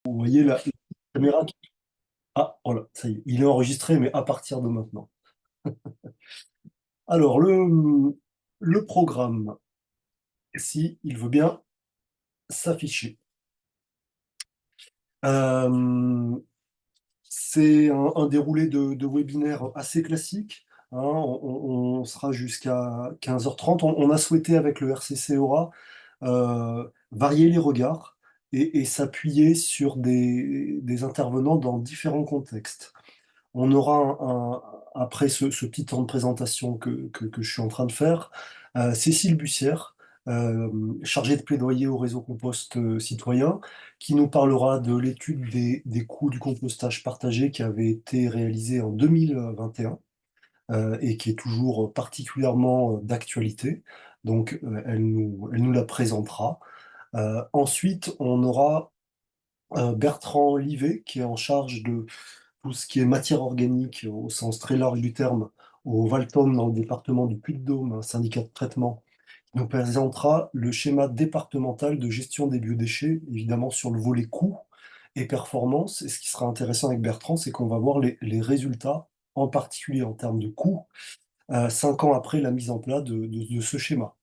Vous voyez la caméra qui... Ah, voilà, ça y est, il est enregistré, mais à partir de maintenant. Alors, le programme, si il veut bien s'afficher. Euh, c'est un déroulé de webinaire assez classique, hein. On sera jusqu'à 15h30. On a souhaité, avec le RCC Aura, varier les regards et s'appuyer sur des intervenants dans différents contextes. On aura après ce petit temps de présentation que je suis en train de faire, Cécile Bussière, euh, chargée de plaidoyer au réseau Compost Citoyen, qui nous parlera de l'étude des coûts du compostage partagé qui avait été réalisée en 2021 et qui est toujours particulièrement d'actualité. Donc, elle nous la présentera. Ensuite, on aura Bertrand Livet, qui est en charge de tout ce qui est matière organique au sens très large du terme, au Valtom dans le département du Puy-de-Dôme, un syndicat de traitement, qui nous présentera le schéma départemental de gestion des biodéchets, évidemment sur le volet coût et performance. Et ce qui sera intéressant avec Bertrand, c'est qu'on va voir les résultats, en particulier en termes de coût, 5 ans après la mise en place de ce schéma.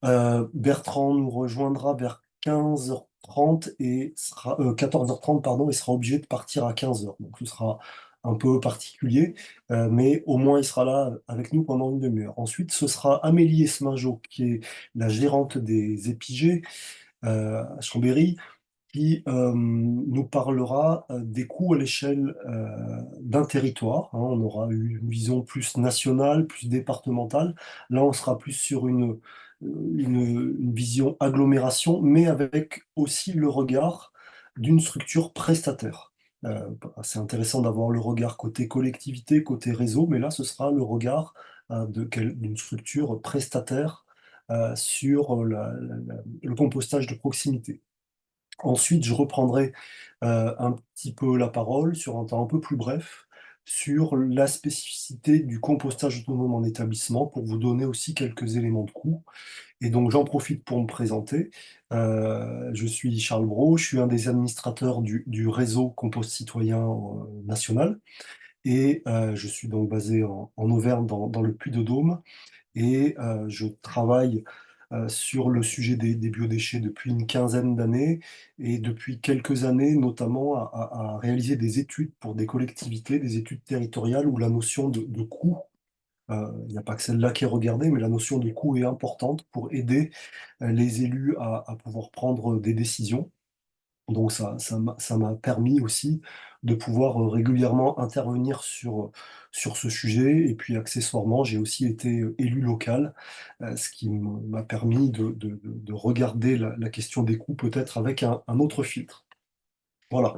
Bertrand nous rejoindra vers 15h30 et sera, 14h30 pardon, et sera obligé de partir à 15h. Donc ce sera un peu particulier, mais au moins il sera là avec nous pendant une demi-heure. Ensuite, ce sera Amélie Esmingeau, qui est la gérante des épigées à Chambéry, qui nous parlera des coûts à l'échelle d'un territoire, hein. On aura eu une vision plus nationale, plus départementale. Là, on sera plus sur une vision agglomération, mais avec aussi le regard d'une structure prestataire. C'est intéressant d'avoir le regard côté collectivité, côté réseau, mais là, ce sera le regard d'une structure prestataire sur le compostage de proximité. Ensuite, je reprendrai un petit peu la parole sur un temps un peu plus bref sur la spécificité du compostage autonome en établissement pour vous donner aussi quelques éléments de coût. Et donc, j'en profite pour me présenter. Je suis Charles Brault, je suis un des administrateurs du réseau Compost Citoyen national et je suis donc basé en Auvergne dans le Puy-de-Dôme et je travaille sur le sujet des biodéchets depuis une quinzaine d'années et depuis quelques années notamment à réaliser des études pour des collectivités, des études territoriales où la notion de coût, il n'y a pas que celle-là qui est regardée, mais la notion de coût est importante pour aider les élus à pouvoir prendre des décisions. Donc ça m'a permis aussi de pouvoir régulièrement intervenir sur ce sujet. Et puis accessoirement, j'ai aussi été élu local, ce qui m'a permis de regarder la question des coûts peut-être avec un autre filtre. Voilà.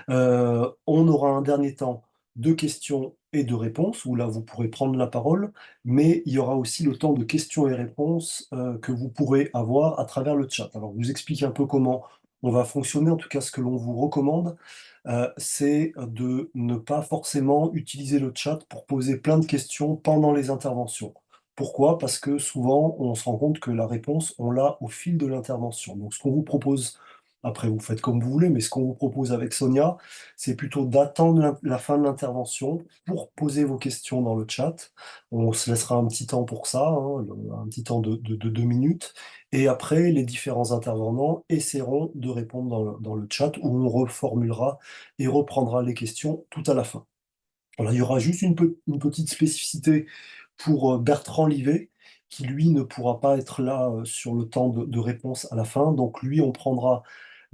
On aura un dernier temps de questions et de réponses, où là vous pourrez prendre la parole, mais il y aura aussi le temps de questions et réponses que vous pourrez avoir à travers le chat. Alors, je vous explique un peu comment on va fonctionner. En tout cas, ce que l'on vous recommande, c'est de ne pas forcément utiliser le chat pour poser plein de questions pendant les interventions. Pourquoi? Parce que souvent, on se rend compte que la réponse, on l'a au fil de l'intervention. Donc, ce qu'on vous propose, après, vous faites comme vous voulez, mais ce qu'on vous propose avec Sonia, c'est plutôt d'attendre la fin de l'intervention pour poser vos questions dans le chat. On se laissera un petit temps pour ça, hein, un petit temps de 2 minutes. Et après, les différents intervenants essaieront de répondre dans le chat où on reformulera et reprendra les questions tout à la fin. Voilà, il y aura juste une petite spécificité pour Bertrand Livet, qui lui ne pourra pas être là sur le temps de réponse à la fin. Donc lui, on prendra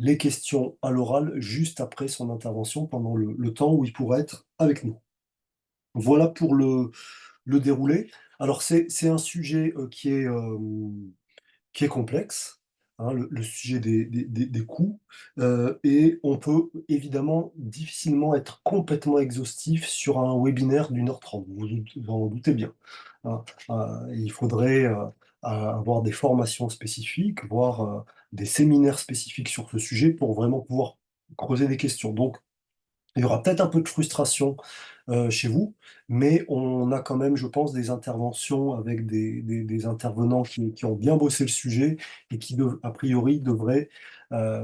les questions à l'oral juste après son intervention, pendant le temps où il pourra être avec nous. Voilà pour le déroulé. Alors c'est un sujet qui est complexe, hein, le sujet des coûts, et on peut évidemment difficilement être complètement exhaustif sur un webinaire d'1h30, vous en doutez bien, hein. Il faudrait avoir des formations spécifiques, voire des séminaires spécifiques sur ce sujet pour vraiment pouvoir creuser des questions. Donc, Il y aura peut-être un peu de frustration, chez vous, mais on a quand même, je pense, des interventions avec des intervenants qui ont bien bossé le sujet et qui a priori devraient,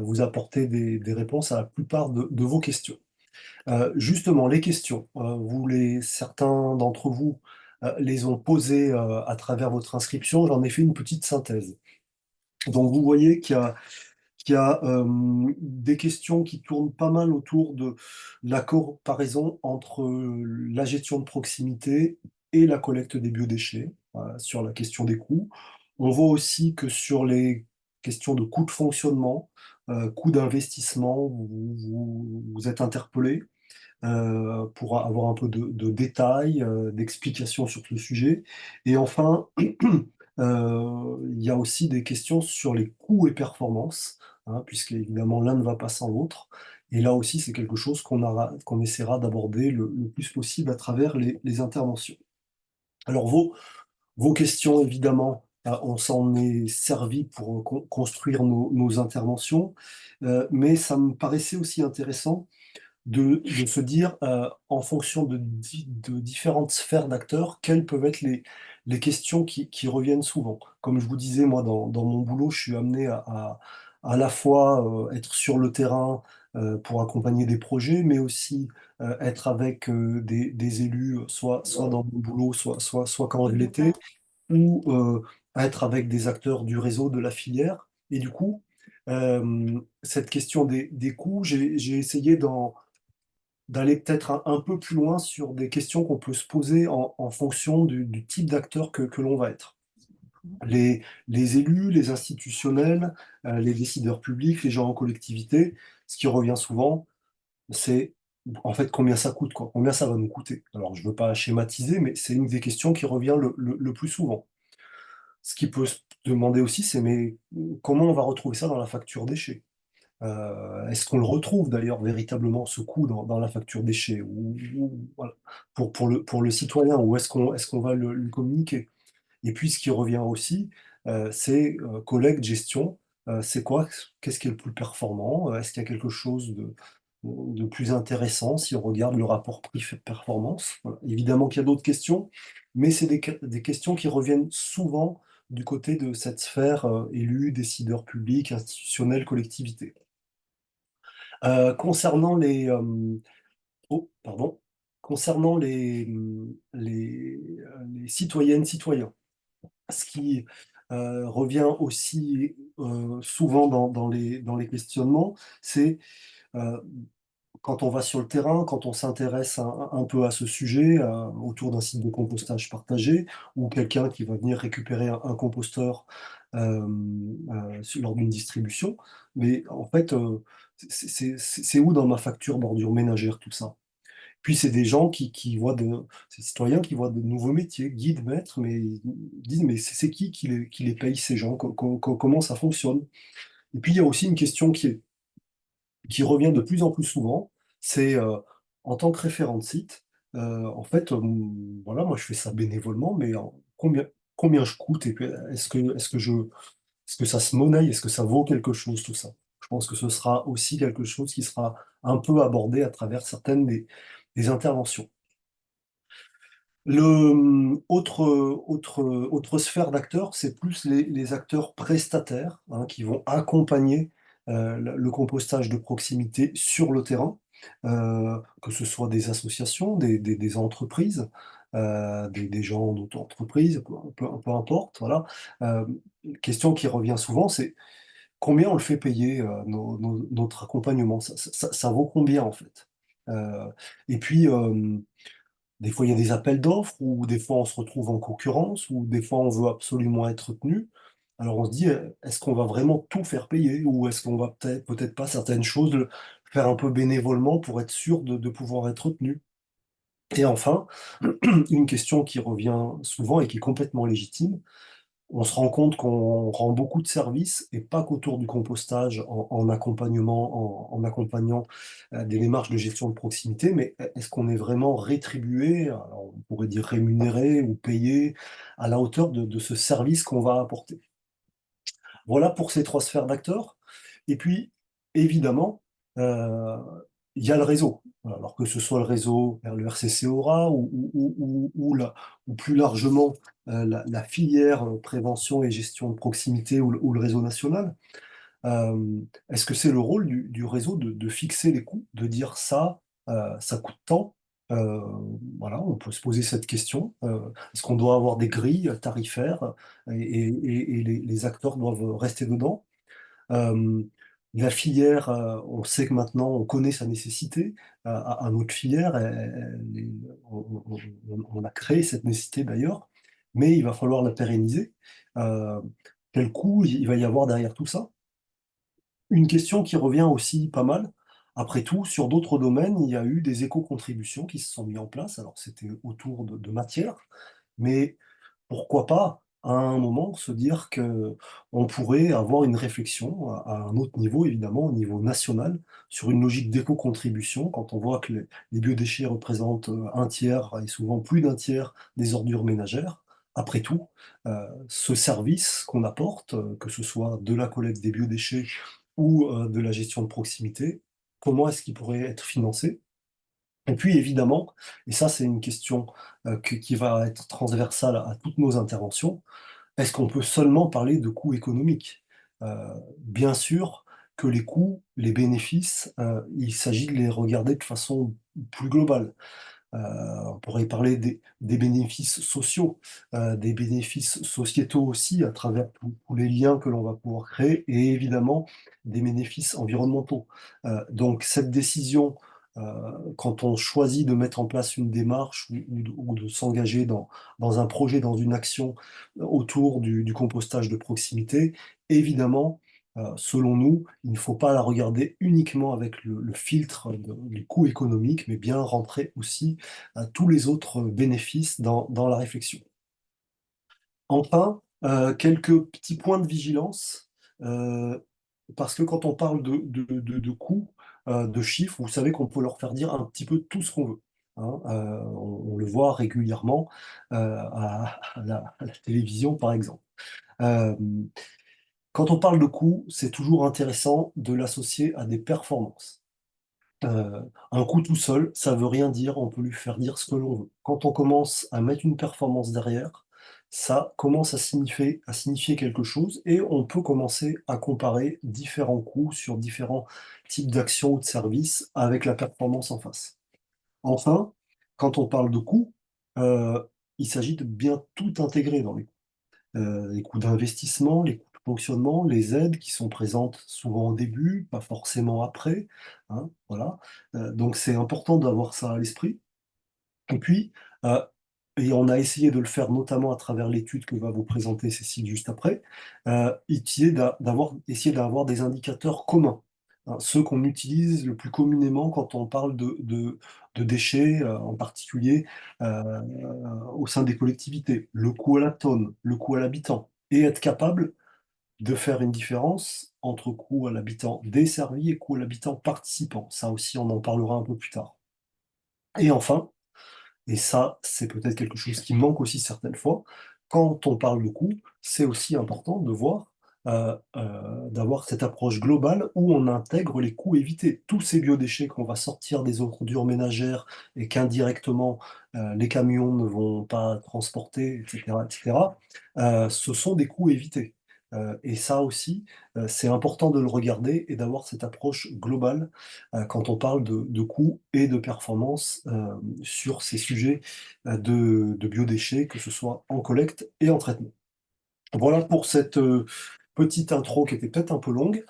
vous apporter des réponses à la plupart de vos questions. Justement, les questions, certains d'entre vous, les ont posées, à travers votre inscription. J'en ai fait une petite synthèse. Donc vous voyez qu'il y a des questions qui tournent pas mal autour de la comparaison entre, la gestion de proximité et la collecte des biodéchets, sur la question des coûts. On voit aussi que sur les questions de coûts de fonctionnement, coûts d'investissement, vous êtes interpellés pour avoir un peu de détails, d'explications sur le sujet. Et enfin, il y a aussi des questions sur les coûts et performances, hein, puisqu'évidemment l'un ne va pas sans l'autre. Et là aussi, c'est quelque chose qu'on essaiera d'aborder le plus possible à travers les interventions. Alors vos questions, évidemment, on s'en est servi pour construire nos interventions, mais ça me paraissait aussi intéressant de se dire, en fonction de différentes sphères d'acteurs, quelles peuvent être les questions qui reviennent souvent. Comme je vous disais, moi, dans mon boulot, je suis amené à la fois, être sur le terrain, pour accompagner des projets, mais aussi, être avec, des élus, soit dans mon boulot, soit quand je l'étais, ou, être avec des acteurs du réseau, de la filière. Et du coup, cette question des coûts, j'ai essayé d'aller peut-être un peu plus loin sur des questions qu'on peut se poser en fonction du type d'acteur que l'on va être. Les élus, les institutionnels, les décideurs publics, les gens en collectivité, ce qui revient souvent, c'est en fait combien ça coûte, quoi. Combien ça va nous coûter? Alors je ne veux pas schématiser, mais c'est une des questions qui revient le plus souvent. Ce qui peut se demander aussi, c'est mais comment on va retrouver ça dans la facture déchets? Est-ce qu'on le retrouve d'ailleurs véritablement ce coût dans la facture déchets ou voilà, pour le citoyen, ou est-ce qu'on va le communiquer? Et puis ce qui revient aussi, c'est, collecte, gestion, c'est quoi? Qu'est-ce qui est le plus performant? Est-ce qu'il y a quelque chose de plus intéressant si on regarde le rapport prix-performance? Voilà. Évidemment qu'il y a d'autres questions, mais c'est des questions qui reviennent souvent du côté de cette sphère, élus, décideurs publics, institutionnels, collectivités. Concernant oh pardon, concernant les citoyennes, citoyens, ce qui, revient aussi, souvent dans les questionnements, c'est, heu, quand on va sur le terrain, quand on s'intéresse un peu à ce sujet, autour d'un site de compostage partagé, ou quelqu'un qui va venir récupérer un composteur, lors d'une distribution. Mais en fait, c'est où dans ma facture bordure ménagère tout ça? Puis c'est des gens qui voient ces citoyens qui voient de nouveaux métiers, guides, maîtres, mais ils disent: «Mais c'est qui les paye ces gens? Comment ça fonctionne?» Et puis il y a aussi une question qui revient de plus en plus souvent, c'est, en tant que référent de site, en fait, voilà, moi je fais ça bénévolement, mais combien je coûte? Et puis, est-ce que ça se monnaie? Est-ce que ça vaut quelque chose tout ça? Je pense que ce sera aussi quelque chose qui sera un peu abordé à travers certaines des interventions. Autre sphère d'acteurs, c'est plus les acteurs prestataires, hein, qui vont accompagner, le compostage de proximité sur le terrain, que ce soit des associations, des entreprises, des gens d'auto-entreprise, peu importe, voilà. Question qui revient souvent, c'est combien on le fait payer, notre accompagnement? Ça vaut combien, en fait? Heu et puis, des fois, il y a des appels d'offres, ou des fois on se retrouve en concurrence, ou des fois on veut absolument être tenu. Alors on se dit: Est-ce qu'on va vraiment tout faire payer, ou est-ce qu'on va peut-être pas certaines choses faire un peu bénévolement pour être sûr de pouvoir être tenu?» Et enfin, une question qui revient souvent et qui est complètement légitime, on se rend compte qu'on rend beaucoup de services, et pas qu'autour du compostage, en accompagnant, des démarches de gestion de proximité, mais est-ce qu'on est vraiment rétribué, alors on pourrait dire rémunéré ou payé à la hauteur de ce service qu'on va apporter? Voilà pour ces 3 sphères d'acteurs. Et puis évidemment, il y a le réseau. Alors que ce soit le réseau vers le RCC Aura ou plus largement la filière prévention et gestion de proximité ou le réseau national. Est-ce que c'est le rôle du réseau de fixer les coûts, de dire ça, ça coûte tant? Euh, voilà, on peut se poser cette question. Est-ce qu'on doit avoir des grilles tarifaires et les acteurs doivent rester dedans? Euh, la filière, on sait que maintenant on connaît sa nécessité. À notre filière, on a créé cette nécessité d'ailleurs, mais il va falloir la pérenniser. Euh, Quel coût il va y avoir derrière tout ça? Une question qui revient aussi pas mal. Après tout, sur d'autres domaines, il y a eu des éco-contributions qui se sont mis en place. Alors, c'était autour de matières, mais pourquoi pas, à un moment, se dire que on pourrait avoir une réflexion à un autre niveau, évidemment, au niveau national, sur une logique d'éco-contribution, quand on voit que les biodéchets représentent un tiers, et souvent plus d'un tiers, des ordures ménagères. Après tout, ce service qu'on apporte, que ce soit de la collecte des biodéchets ou de la gestion de proximité, comment est-ce qu'il pourrait être financé? Et puis évidemment, et ça c'est une question qui va être transversale à toutes nos interventions, est-ce qu'on peut seulement parler de coûts économiques? Bien sûr que les coûts, les bénéfices, il s'agit de les regarder de façon plus globale. On pourrait parler des bénéfices sociaux, des bénéfices sociétaux aussi à travers tous les liens que l'on va pouvoir créer et évidemment des bénéfices environnementaux. Donc cette décision, quand on choisit de mettre en place une démarche ou de s'engager dans un projet, dans une action autour du compostage de proximité, évidemment, selon nous, il ne faut pas la regarder uniquement avec le filtre du coût économique, mais bien rentrer aussi tous les autres bénéfices dans la réflexion. Enfin, quelques petits points de vigilance, euh, parce que quand on parle de coûts, de chiffres, vous savez qu'on peut leur faire dire un petit peu tout ce qu'on veut. Hein. On le voit régulièrement à la télévision, par exemple. Euh, Quand on parle de coûts, c'est toujours intéressant de l'associer à des performances. Un coup tout seul, ça veut rien dire, on peut lui faire dire ce que l'on veut. Quand on commence à mettre une performance derrière, ça commence à signifier quelque chose et on peut commencer à comparer différents coûts sur différents types d'actions ou de services avec la performance en face. Enfin, quand on parle de coûts, euh, il s'agit de bien tout intégrer dans les coûts d'investissement, les coûts de fonctionnement, les aides qui sont présentes souvent au début, pas forcément après, hein, voilà. Donc c'est important d'avoir ça à l'esprit. Et puis, euh, et on a essayé de le faire notamment à travers l'étude que va vous présenter Cécile juste après, essayer d'avoir des indicateurs communs, hein, ceux qu'on utilise le plus communément quand on parle de déchets, en particulier au sein des collectivités, le coût à la tonne, le coût à l'habitant, et être capable de faire une différence entre coût à l'habitant desservi et coût à l'habitant participant. Ça aussi, on en parlera un peu plus tard. Et enfin, et ça, c'est peut-être quelque chose qui manque aussi certaines fois. Quand on parle de coût, c'est aussi important de voir, d'avoir cette approche globale où on intègre les coûts évités. Tous ces biodéchets qu'on va sortir des ordures ménagères et qu'indirectement les camions ne vont pas transporter, etc., etc., ce sont des coûts évités. Et ça aussi, c'est important de le regarder et d'avoir cette approche globale quand on parle de coûts et de performance sur ces sujets de biodéchets, que ce soit en collecte et en traitement. Voilà pour cette petite intro qui était peut-être un peu longue.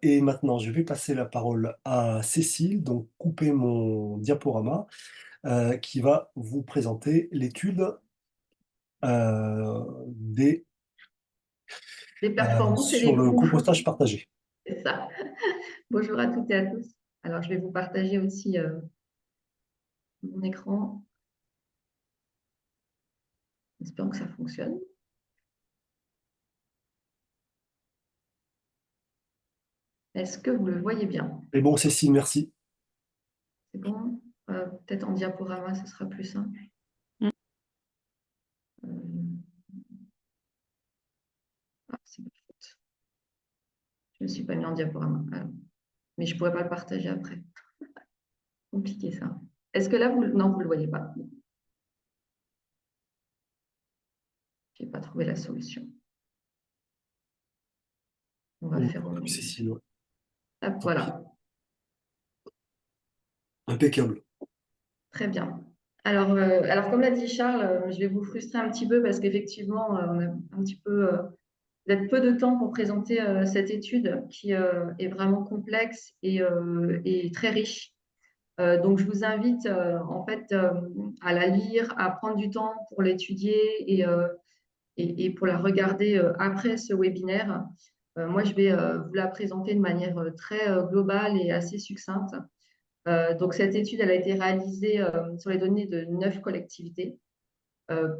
Et maintenant, je vais passer la parole à Cécile, donc couper mon diaporama, qui va vous présenter l'étude des, Des performances et sur des le coûts. compostage partagé. C'est ça. Bonjour à toutes et à tous. Alors, je vais vous partager aussi mon écran, espérant que ça fonctionne. Est-ce que vous le voyez bien? Et bon, Cécile, merci. C'est bon? Peut-être en diaporama, ce sera plus simple. Euh, c'est ma faute. Je ne me suis pas mis en diaporama. Alors, mais je ne pourrais pas le partager après. Compliqué ça. Est-ce que là, vous... Non, vous ne le voyez pas. Je n'ai pas trouvé la solution. On va faire... Beaucoup plus Cécile, ouais. Hop, Tant pis. voilà. Impeccable. Très bien. Alors comme l'a dit Charles, je vais vous frustrer un petit peu parce qu'effectivement, on a un petit peu peut-être peu de temps pour présenter cette étude qui est vraiment complexe et très riche. Donc, je vous invite en fait à la lire, à prendre du temps pour l'étudier et pour la regarder après ce webinaire. Moi, je vais vous la présenter de manière très globale et assez succincte. Donc, cette étude, elle a été réalisée sur les données de 9 collectivités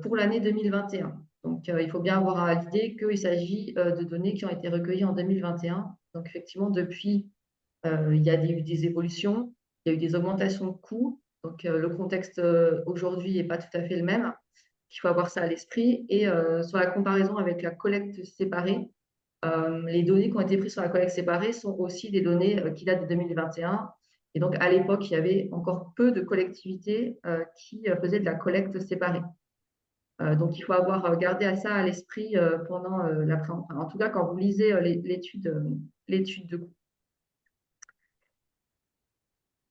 pour l'année 2021. Donc, il faut bien avoir à l'idée qu'il s'agit de données qui ont été recueillies en 2021. Donc, effectivement, depuis, il y a eu des évolutions, il y a eu des augmentations de coûts. Donc, le contexte aujourd'hui n'est pas tout à fait le même. Il faut avoir ça à l'esprit. Et sur la comparaison avec la collecte séparée, les données qui ont été prises sur la collecte séparée sont aussi des données qui datent de 2021. Et donc, à l'époque, il y avait encore peu de collectivités qui faisaient de la collecte séparée. Donc, il faut avoir gardé à ça à l'esprit pendant en tout cas, quand vous lisez l'étude de coût.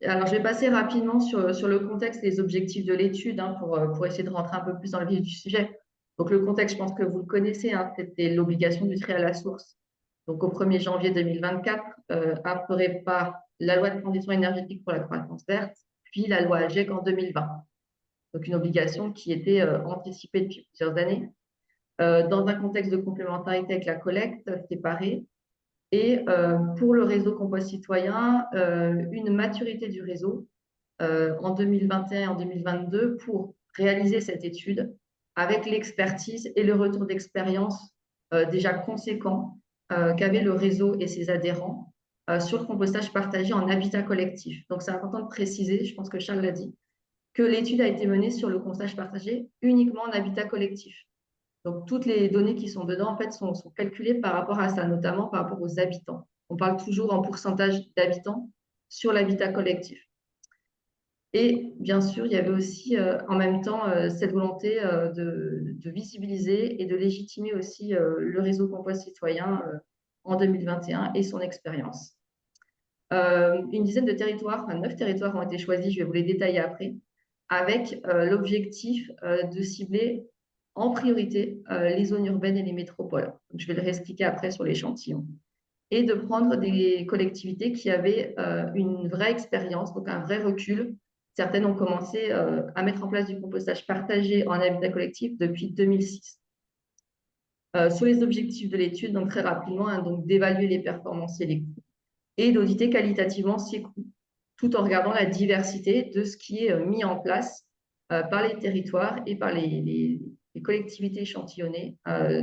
Alors, je vais passer rapidement sur le contexte et les objectifs de l'étude pour essayer de rentrer un peu plus dans le vif du sujet. Donc, le contexte, je pense que vous le connaissez, c'était l'obligation du tri à la source. Donc, au 1er janvier 2024, instaurée par la loi de transition énergétique pour la croissance verte, puis la loi AGEC en 2020. Donc, une obligation qui était anticipée depuis plusieurs années, dans un contexte de complémentarité avec la collecte séparée, et pour le réseau Compost Citoyen, une maturité du réseau en 2021 et en 2022 pour réaliser cette étude avec l'expertise et le retour d'expérience déjà conséquent qu'avait le réseau et ses adhérents sur le compostage partagé en habitat collectif. Donc, c'est important de préciser, je pense que Charles l'a dit, que l'étude a été menée sur le compostage partagé uniquement en habitat collectif. Donc, toutes les données qui sont dedans, en fait, sont calculées par rapport à ça, notamment par rapport aux habitants. On parle toujours en pourcentage d'habitants sur l'habitat collectif. Et bien sûr, il y avait aussi en même temps cette volonté de visibiliser et de légitimer aussi le réseau Compost Citoyen en 2021 et son expérience. Une dizaine de territoires, enfin 9 territoires ont été choisis, je vais vous les détailler après, avec l'objectif de cibler en priorité les zones urbaines et les métropoles. Donc, je vais le réexpliquer après sur l'échantillon. Et de prendre des collectivités qui avaient une vraie expérience, donc un vrai recul. Certaines ont commencé à mettre en place du compostage partagé en habitat collectif depuis 2006. Sur les objectifs de l'étude, donc très rapidement, donc d'évaluer les performances et les coûts et d'auditer qualitativement ces coûts, tout en regardant la diversité de ce qui est mis en place par les territoires et par les collectivités échantillonnées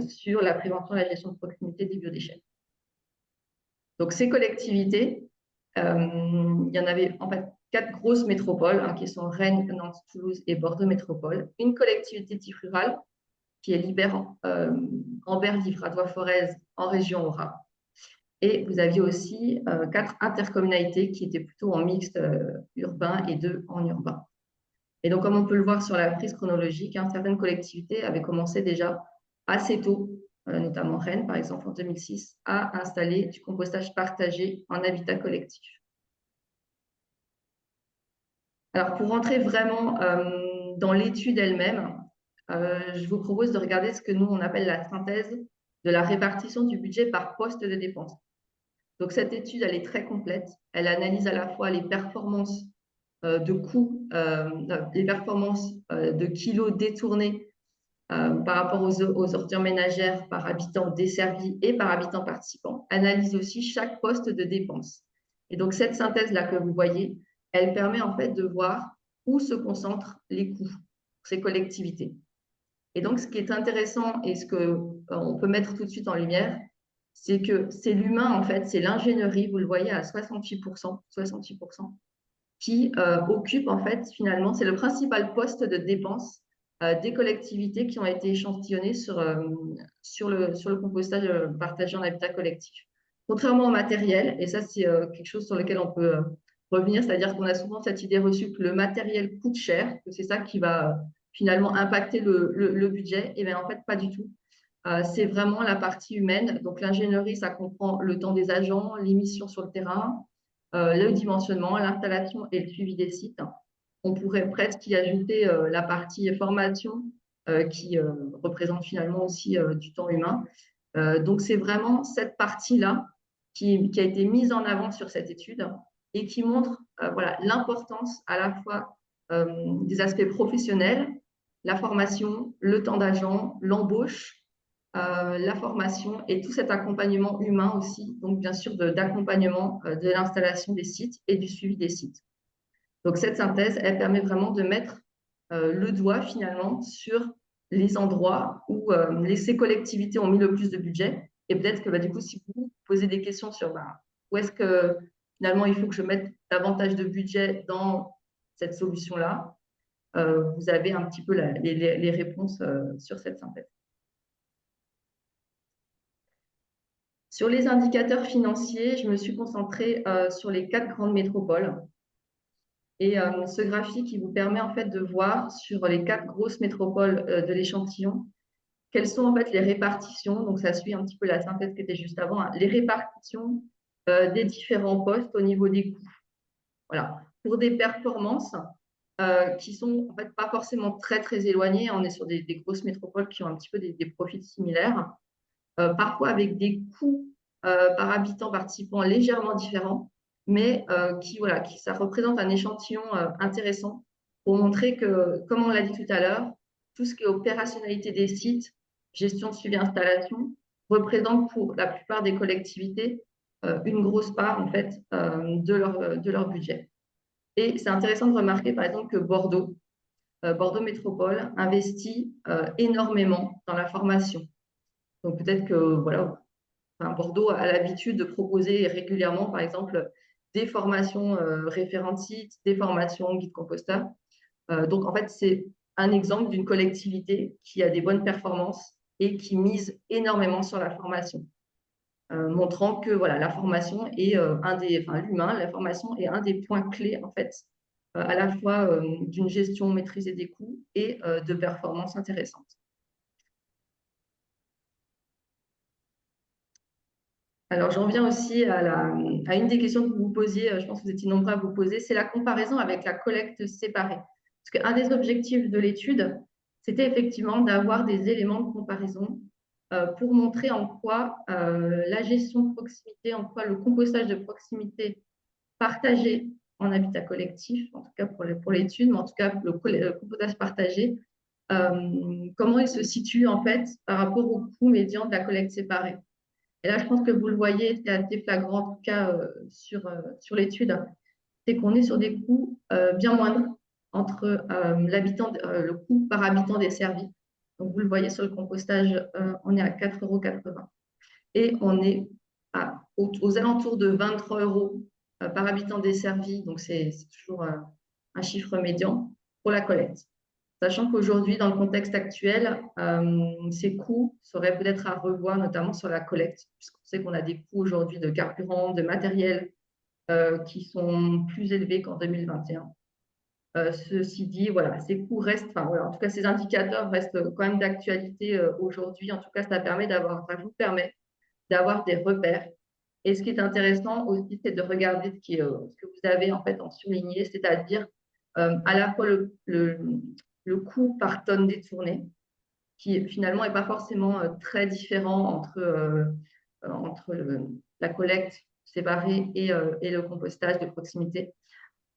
sur la prévention et la gestion de proximité des biodéchets. Donc, ces collectivités, il y en avait en fait 4 grosses métropoles qui sont Rennes, Nantes, Toulouse et Bordeaux Métropole. Une collectivité type rurale qui est Libère, Ambert, Livradois, Forez en région Aura. Et vous aviez aussi 4 intercommunalités qui étaient plutôt en mixte urbain et 2 en urbain. Et donc, comme on peut le voir sur la prise chronologique, certaines collectivités avaient commencé déjà assez tôt, notamment Rennes, par exemple, en 2006, à installer du compostage partagé en habitat collectif. Alors, pour rentrer vraiment dans l'étude elle-même, je vous propose de regarder ce que nous, on appelle la synthèse de la répartition du budget par poste de dépense. Donc, cette étude, elle est très complète. Elle analyse à la fois les performances de coûts, les performances de kilos détournés par rapport aux ordures ménagères par habitant desservi et par habitant participant. Analyse aussi chaque poste de dépense. Et donc, cette synthèse-là que vous voyez, elle permet en fait de voir où se concentrent les coûts pour ces collectivités. Et donc, ce qui est intéressant et ce qu'on peut mettre tout de suite en lumière, c'est que c'est l'humain, en fait, c'est l'ingénierie, vous le voyez à 68%, qui occupe, en fait, finalement, c'est le principal poste de dépense des collectivités qui ont été échantillonnées sur le compostage partagé en habitat collectif. Contrairement au matériel, et ça, c'est quelque chose sur lequel on peut revenir, c'est-à-dire qu'on a souvent cette idée reçue que le matériel coûte cher, que c'est ça qui va finalement impacter le budget. Et bien en fait, pas du tout. C'est vraiment la partie humaine. Donc l'ingénierie, ça comprend le temps des agents, les missions sur le terrain, le dimensionnement, l'installation et le suivi des sites. On pourrait presque y ajouter la partie formation qui représente finalement aussi du temps humain. Donc c'est vraiment cette partie-là qui a été mise en avant sur cette étude et qui montre voilà, l'importance à la fois des aspects professionnels, la formation, le temps d'agent, l'embauche, la formation et tout cet accompagnement humain aussi, donc bien sûr d'accompagnement de l'installation des sites et du suivi des sites. Donc cette synthèse, elle permet vraiment de mettre le doigt finalement sur les endroits où ces collectivités ont mis le plus de budget. Et peut-être que du coup, si vous posez des questions sur où est-ce que finalement il faut que je mette davantage de budget dans cette solution-là, vous avez un petit peu les réponses sur cette synthèse. Sur les indicateurs financiers, je me suis concentrée sur les 4 grandes métropoles. Et ce graphique, il vous permet en fait de voir sur les 4 grosses métropoles de l'échantillon, quelles sont en fait les répartitions. Donc, ça suit un petit peu la synthèse qui était juste avant, hein, les répartitions des différents postes au niveau des coûts. Voilà. Pour des performances qui sont en fait pas forcément très, très éloignées. On est sur des grosses métropoles qui ont un petit peu des profils similaires, parfois avec des coûts par habitant participant légèrement différents, mais voilà, ça représente un échantillon intéressant pour montrer que, comme on l'a dit tout à l'heure, tout ce qui est opérationnalité des sites, gestion de suivi installation, représente pour la plupart des collectivités une grosse part en fait de leur budget. Et c'est intéressant de remarquer par exemple que Bordeaux Métropole investit énormément dans la formation. Donc peut-être que voilà, Bordeaux a l'habitude de proposer régulièrement, par exemple, des formations référentes sites, des formations guide composteur. Donc, en fait, c'est un exemple d'une collectivité qui a des bonnes performances et qui mise énormément sur la formation, montrant que voilà, la formation est l'humain, la formation est un des points clés, en fait, à la fois d'une gestion maîtrisée des coûts et de performances intéressantes. Alors, j'en reviens aussi à une des questions que vous vous posiez, je pense que vous étiez nombreux à vous poser, c'est la comparaison avec la collecte séparée. Parce qu'un des objectifs de l'étude, c'était effectivement d'avoir des éléments de comparaison pour montrer en quoi la gestion de proximité, en quoi le compostage de proximité partagé en habitat collectif, en tout cas pour l'étude, mais en tout cas le compostage partagé, comment il se situe en fait par rapport au coût médian de la collecte séparée. Et là, je pense que vous le voyez, c'est assez flagrant, en tout cas sur l'étude, c'est qu'on est sur des coûts bien moindres entre le coût par habitant desservi. Donc, vous le voyez sur le compostage, on est à 4,80 € et on est aux alentours de 23 € par habitant desservi. Donc, c'est toujours un chiffre médian pour la collecte. Sachant qu'aujourd'hui, dans le contexte actuel, ces coûts seraient peut-être à revoir, notamment sur la collecte, puisqu'on sait qu'on a des coûts aujourd'hui de carburant, de matériel qui sont plus élevés qu'en 2021. Ceci dit, voilà, ces coûts restent, en tout cas, ces indicateurs restent quand même d'actualité aujourd'hui. En tout cas, ça vous permet d'avoir des repères. Et ce qui est intéressant aussi, c'est de regarder ce que vous avez en fait en surligné, c'est-à-dire à la fois le coût par tonne détournée, qui finalement n'est pas forcément très différent entre la collecte séparée et le compostage de proximité.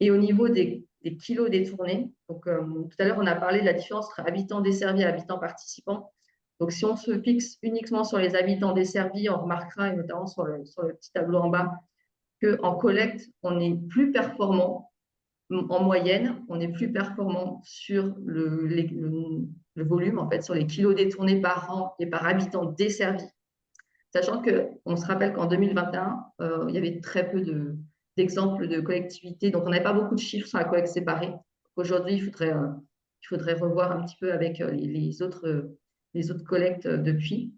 Et au niveau des kilos détournés, donc tout à l'heure, on a parlé de la différence entre habitants desservis et habitants participants. Donc, si on se fixe uniquement sur les habitants desservis, on remarquera, et notamment sur le petit tableau en bas, qu'en collecte, on est plus performant. En moyenne, on est plus performant sur le volume, en fait, sur les kilos détournés par an et par habitant desservi. Sachant qu'on se rappelle qu'en 2021, il y avait très peu d'exemples de collectivités, donc on n'avait pas beaucoup de chiffres sur la collecte séparée. Aujourd'hui, il faudrait revoir un petit peu avec les autres collectes depuis.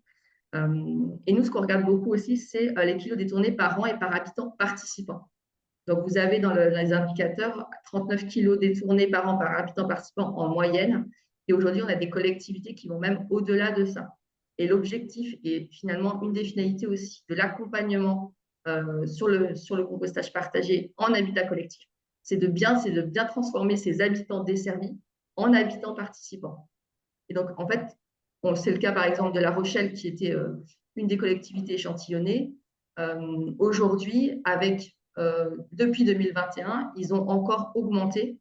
Et nous, ce qu'on regarde beaucoup aussi, c'est les kilos détournés par an et par habitant participant. Donc, vous avez dans les indicateurs 39 kilos détournés par an par habitant participant en moyenne. Et aujourd'hui, on a des collectivités qui vont même au-delà de ça. Et l'objectif, et finalement une des finalités aussi de l'accompagnement sur le compostage partagé en habitat collectif, c'est de bien transformer ces habitants desservis en habitants participants. Et donc, en fait, c'est le cas par exemple de La Rochelle, qui était une des collectivités échantillonnées. Aujourd'hui, depuis 2021, ils ont encore augmenté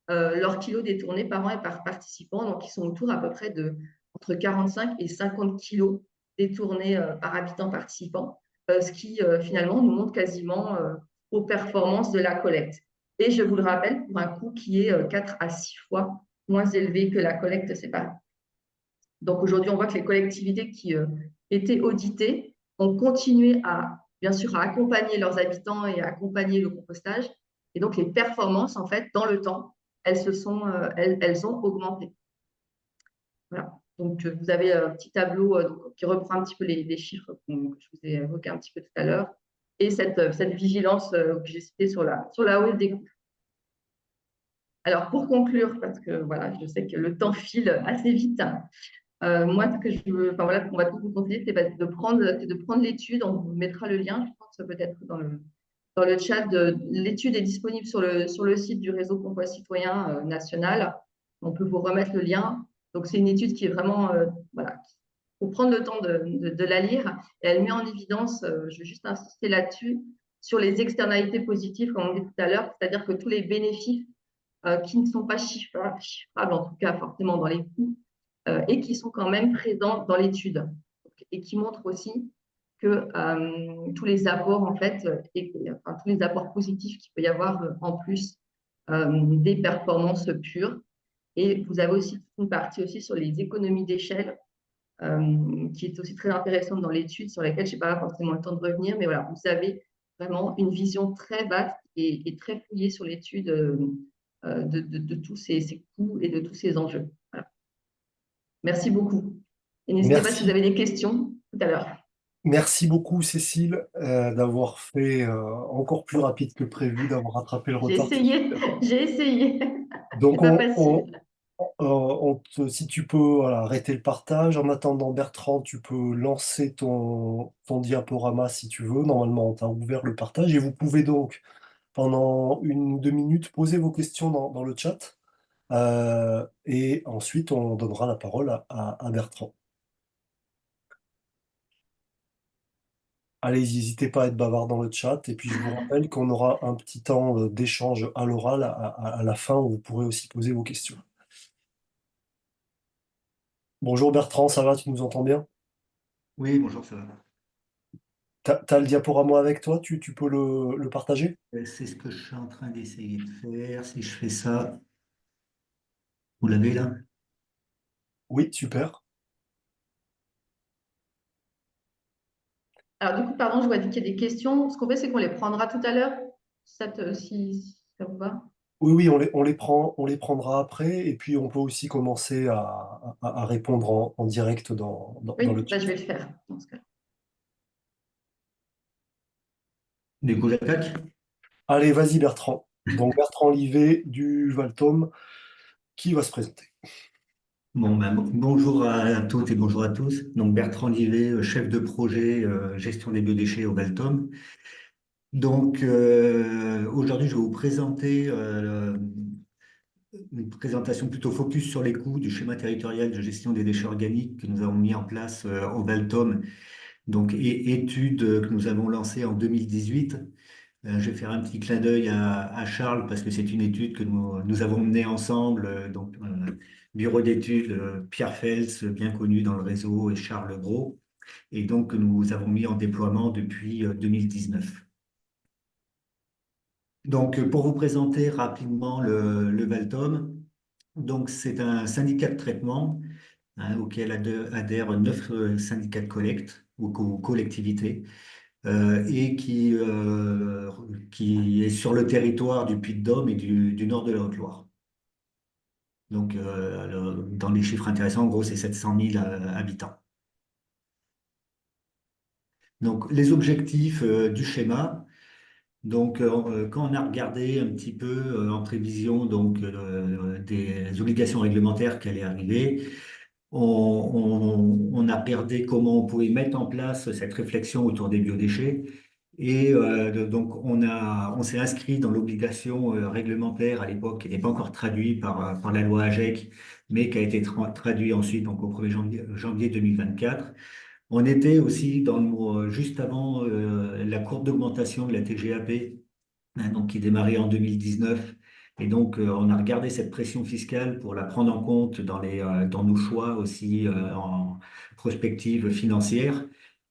leurs kilos détournés par an et par participant. Donc, ils sont autour à peu près de entre 45 et 50 kilos détournés par habitant participant, ce qui finalement nous montre quasiment aux performances de la collecte. Et je vous le rappelle, pour un coût qui est 4 à 6 fois moins élevé que la collecte séparée. Donc aujourd'hui, on voit que les collectivités qui étaient auditées ont continué bien sûr, à accompagner leurs habitants et à accompagner le compostage. Et donc les performances, en fait, dans le temps, elles ont augmenté. Voilà. Donc vous avez un petit tableau qui reprend un petit peu les chiffres que je vous ai évoqués un petit peu tout à l'heure et cette vigilance que j'ai citée sur la hausse des coûts. Alors pour conclure, parce que voilà, je sais que le temps file assez vite, moi, ce que enfin voilà, qu'on va tous vous conseiller, c'est de prendre l'étude. On vous mettra le lien, je pense peut-être dans le chat. L'étude est disponible sur le site du réseau Compost Citoyen national. On peut vous remettre le lien. Donc, c'est une étude qui est vraiment, voilà, il faut prendre le temps de la lire. Et elle met en évidence, je vais juste insister là-dessus, sur les externalités positives, comme on dit tout à l'heure, c'est-à-dire que tous les bénéfices qui ne sont pas chiffrables, en tout cas forcément dans les coûts, et qui sont quand même présents dans l'étude et qui montrent aussi que tous les apports en fait enfin, tous les apports positifs qu'il peut y avoir en plus des performances pures. Et vous avez aussi une partie aussi sur les économies d'échelle qui est aussi très intéressante dans l'étude, sur laquelle je n'ai pas forcément le temps de revenir, mais voilà, vous avez vraiment une vision très vaste et très fouillée sur l'étude de tous ces coûts et de tous ces enjeux. Voilà. Merci beaucoup. Et n'hésitez pas si vous Merci. avez des questions tout à l'heure. Merci beaucoup, Cécile, d'avoir fait encore plus rapide que prévu, d'avoir rattrapé le J'ai retard que tu essayé, avais. j'ai essayé. C'est Donc, pas facile. si tu peux voilà, arrêter le partage. En attendant, Bertrand, tu peux lancer ton diaporama si tu veux. Normalement, on t'a ouvert le partage et vous pouvez donc, pendant 1 ou 2 minutes, poser vos questions dans le chat. Et ensuite, on donnera la parole à Bertrand. Allez, n'hésitez pas à être bavard dans le chat. Et puis, je vous rappelle qu'on aura un petit temps d'échange à l'oral à la fin où vous pourrez aussi poser vos questions. Bonjour Bertrand, ça va? Tu nous entends bien? Oui, bonjour, ça va. T'as le diaporama avec toi? Tu peux le partager? C'est ce que je suis en train d'essayer de faire. Si je fais ça, vous l'avez là? Oui, super. Alors, du coup, pardon, je vois qu'il y a des questions. Ce qu'on fait, c'est qu'on les prendra tout à l'heure, si ça vous va. Oui, oui, on les prendra après. Et puis, on peut aussi commencer à répondre en direct dans le Oui, bah, je chat. vais le faire dans ce cas. Du coup, j'attaque. Allez, vas-y Bertrand. Donc, Bertrand Livet du Valtôme qui va se présenter. Bon, ben, bonjour à toutes et bonjour à tous. Donc, Bertrand Livet, chef de projet gestion des biodéchets au Valtom. Donc, aujourd'hui, je vais vous présenter une présentation plutôt focus sur les coûts du schéma territorial de gestion des déchets organiques que nous avons mis en place au Valtom. Donc, étude que nous avons lancée en 2018. Je vais faire un petit clin d'œil à Charles parce que c'est une étude que nous avons menée ensemble. Bureau d'études Pierre Fels, bien connu dans le réseau, et Charles Gros. Et donc, que nous avons mis en déploiement depuis 2019. Donc, pour vous présenter rapidement le Valtom, donc c'est un syndicat de traitement auquel adhèrent 9 syndicats de collecte ou collectivités et qui est sur le territoire du Puy-de-Dôme et du nord de la Haute-Loire. Donc, dans les chiffres intéressants, en gros, c'est 700 000 habitants. Donc, les objectifs du schéma. Donc, quand on a regardé un petit peu en prévision des obligations réglementaires qui allaient arriver, on a regardé comment on pouvait mettre en place cette réflexion autour des biodéchets. Et donc, on s'est inscrit dans l'obligation réglementaire à l'époque, qui n'était pas encore traduite par la loi AGEC, mais qui a été traduite ensuite donc, au 1er janvier 2024. On était aussi juste avant la courbe d'augmentation de la TGAP, hein, donc qui démarrait en 2019. Et donc, on a regardé cette pression fiscale pour la prendre en compte dans nos choix aussi en prospective financière.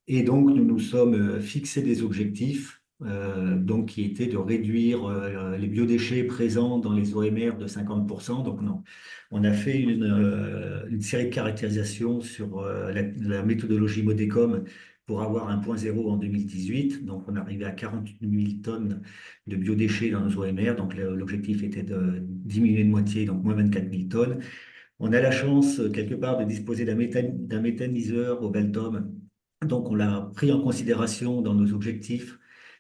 Et donc, nous nous sommes fixés des objectifs donc, qui étaient de réduire les biodéchets présents dans les OMR de 50%. Donc, non, on a fait une série de caractérisations sur la méthodologie Modecom pour avoir un point zéro en 2018. Donc, on est arrivé à 48 000 tonnes de biodéchets dans nos OMR. Donc, l'objectif était de diminuer de moitié, donc moins 24 000 tonnes. On a la chance, quelque part, de disposer d'un méthaniseur au Beltom. Donc, on l'a pris en considération dans nos objectifs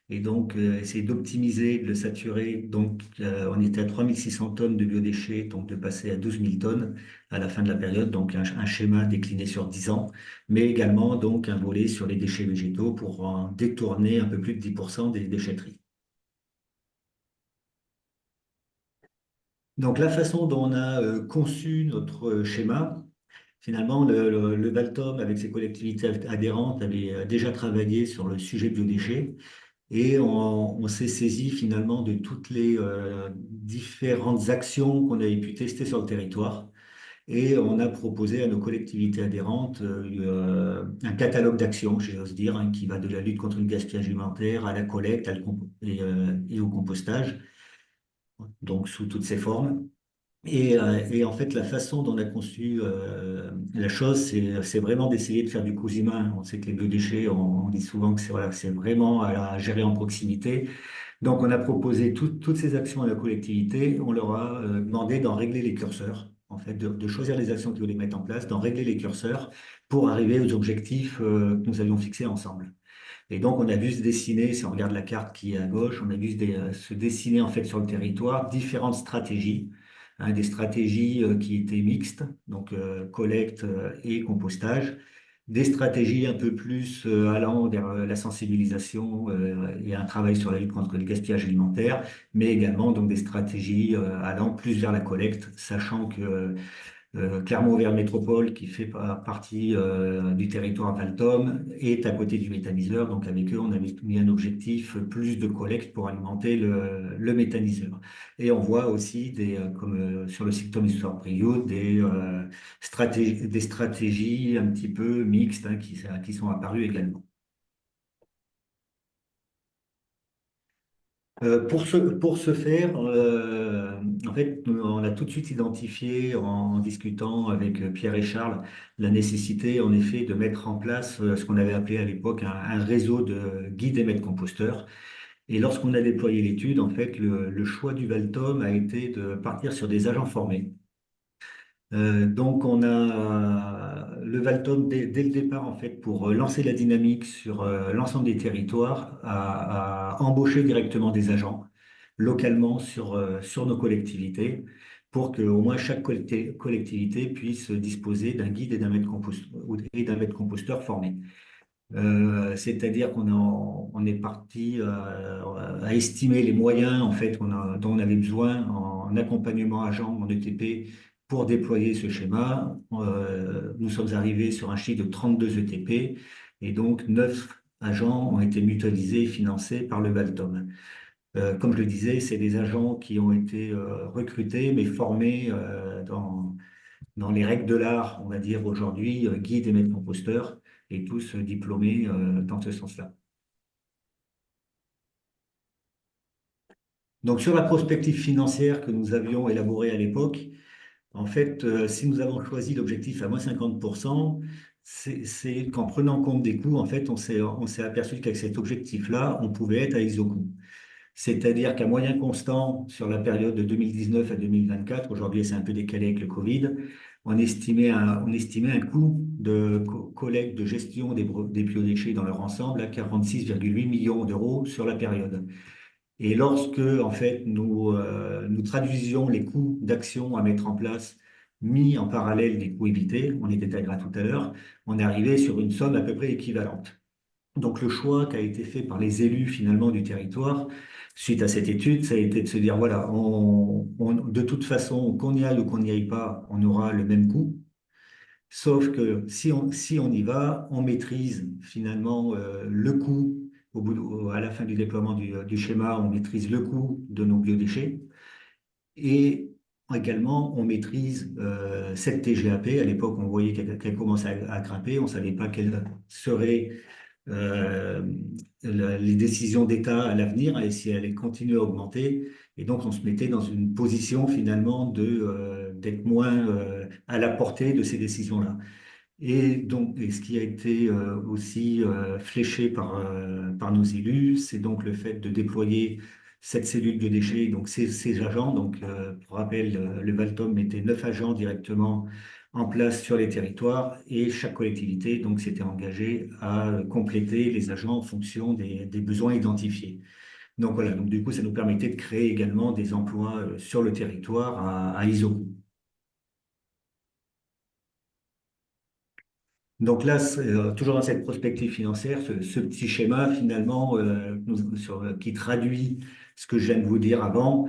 et donc essayer d'optimiser, de le saturer. Donc, on était à 3600 tonnes de biodéchets, donc de passer à 12 000 tonnes à la fin de la période. Donc, un schéma décliné sur 10 ans, mais également donc un volet sur les déchets végétaux pour en détourner un peu plus de 10% des déchetteries. Donc, la façon dont on a conçu notre schéma, finalement, le Valtom, avec ses collectivités adhérentes, avait déjà travaillé sur le sujet biodéchets et on s'est saisi finalement de toutes les différentes actions qu'on avait pu tester sur le territoire. Et on a proposé à nos collectivités adhérentes un catalogue d'actions, j'ose dire, hein, qui va de la lutte contre le gaspillage alimentaire à la collecte et au compostage, donc sous toutes ses formes. Et en fait, la façon dont on a conçu la chose, c'est vraiment d'essayer de faire du cousu main. On sait que les biodéchets, on dit souvent que c'est vraiment à gérer en proximité. Donc, on a proposé toutes ces actions à la collectivité. On leur a demandé d'en régler les curseurs, en fait, de choisir les actions qu'ils voulaient mettre en place, d'en régler les curseurs pour arriver aux objectifs que nous avions fixés ensemble. Et donc, on a vu se dessiner, si on regarde la carte qui est à gauche, on a vu se dessiner en fait sur le territoire différentes stratégies, hein, des stratégies qui étaient mixtes, donc collecte et compostage, des stratégies un peu plus allant vers la sensibilisation et un travail sur la lutte contre le gaspillage alimentaire, mais également donc des stratégies allant plus vers la collecte, sachant que Clermont-Auvergne Métropole, qui fait partie du territoire Valtom, est à côté du méthaniseur. Donc avec eux, on avait mis un objectif plus de collecte pour alimenter le méthaniseur. Et on voit aussi, comme sur le site Histoire Brio, des stratégies un petit peu mixtes hein, qui sont apparues également. Pour ce faire, en fait, on a tout de suite identifié en discutant avec Pierre et Charles la nécessité, en effet, de mettre en place ce qu'on avait appelé à l'époque un réseau de guides et maîtres composteurs. Et lorsqu'on a déployé l'étude, en fait, le choix du Valtom a été de partir sur des agents formés. Donc, on a le Valtom dès le départ, en fait, pour lancer la dynamique sur l'ensemble des territoires, a embauché directement des agents localement sur nos collectivités pour que au moins chaque collectivité puisse disposer d'un guide et d'un maître composteur formé. C'est-à-dire on est parti à estimer les moyens en fait dont on avait besoin en accompagnement agent en ETP pour déployer ce schéma. Nous sommes arrivés sur un chiffre de 32 ETP et donc 9 agents ont été mutualisés et financés par le Valtom. Comme je le disais, c'est des agents qui ont été recrutés mais formés dans les règles de l'art, on va dire aujourd'hui, guides et maîtres composteurs, et tous diplômés dans ce sens-là. Donc sur la prospective financière que nous avions élaborée à l'époque, en fait, si nous avons choisi l'objectif à moins 50%, c'est qu'en prenant compte des coûts, en fait, on s'est aperçu qu'avec cet objectif-là, on pouvait être à ISO-coût. C'est-à-dire qu'à moyen constant, sur la période de 2019 à 2024, aujourd'hui c'est un peu décalé avec le Covid, on estimait un coût de collecte, de gestion des biodéchets dans leur ensemble à 46,8 millions d'euros sur la période. Et lorsque, en fait, nous traduisions les coûts d'action à mettre en place, mis en parallèle des coûts évités, on les détaillera tout à l'heure, on est arrivé sur une somme à peu près équivalente. Donc le choix qui a été fait par les élus finalement du territoire, suite à cette étude, ça a été de se dire, voilà, de toute façon, qu'on y aille ou qu'on n'y aille pas, on aura le même coût. Sauf que si on y va, on maîtrise finalement le coût, à la fin du déploiement du schéma, on maîtrise le coût de nos biodéchets et également on maîtrise cette TGAP. À l'époque, on voyait qu'elle commençait à grimper, on ne savait pas quelle serait euh, les décisions d'État à l'avenir et si elle continue à augmenter. Et donc, on se mettait dans une position finalement d'être moins à la portée de ces décisions-là. Et donc, et ce qui a été aussi fléché par nos élus, c'est donc le fait de déployer cette cellule de déchets, donc ces agents. Donc, pour rappel, le Valtom mettait 9 agents directement en place sur les territoires et chaque collectivité donc s'était engagée à compléter les agents en fonction des besoins identifiés. Donc voilà, donc du coup, ça nous permettait de créer également des emplois sur le territoire à Isoco. Donc là, toujours dans cette prospective financière, ce petit schéma finalement qui traduit ce que je viens de vous dire avant,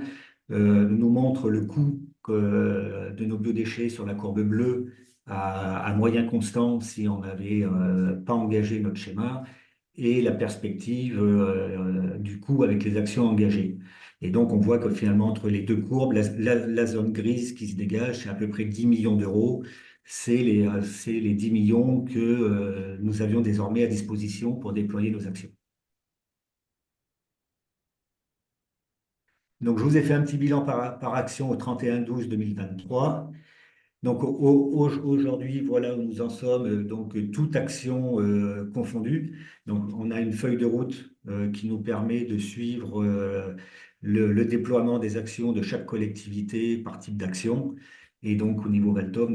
nous montre le coût de nos biodéchets sur la courbe bleue à moyen constant si on n'avait pas engagé notre schéma et la perspective du coût avec les actions engagées. Et donc on voit que finalement entre les deux courbes, la zone grise qui se dégage, c'est à peu près 10 millions d'euros. C'est les 10 millions que nous avions désormais à disposition pour déployer nos actions. Donc, je vous ai fait un petit bilan par action au 31/12/2023. Donc, aujourd'hui, voilà où nous en sommes, donc toute action confondue. Donc, on a une feuille de route qui nous permet de suivre le déploiement des actions de chaque collectivité par type d'action. Et donc, au niveau Valtom,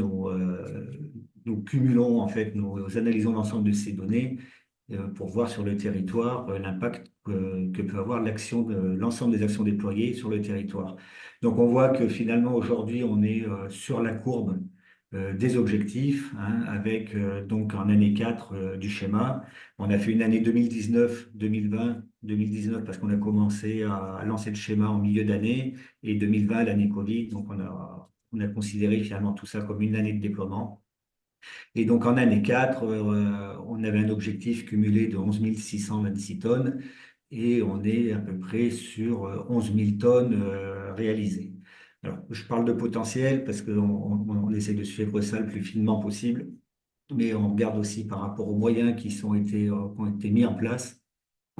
nous cumulons, en fait, nous analysons l'ensemble de ces données pour voir sur le territoire l'impact que peut avoir l'ensemble des actions déployées sur le territoire. Donc on voit que finalement aujourd'hui on est sur la courbe des objectifs, hein, avec donc en année 4 du schéma. On a fait une année 2019, 2020, 2019 parce qu'on a commencé à lancer le schéma en milieu d'année et 2020 l'année Covid. Donc on a considéré finalement tout ça comme une année de déploiement. Et donc en année 4, on avait un objectif cumulé de 11 626 tonnes et on est à peu près sur 11 000 tonnes réalisées. Alors, je parle de potentiel parce qu'on essaie de suivre ça le plus finement possible, mais on regarde aussi par rapport aux moyens qui ont été mis en place.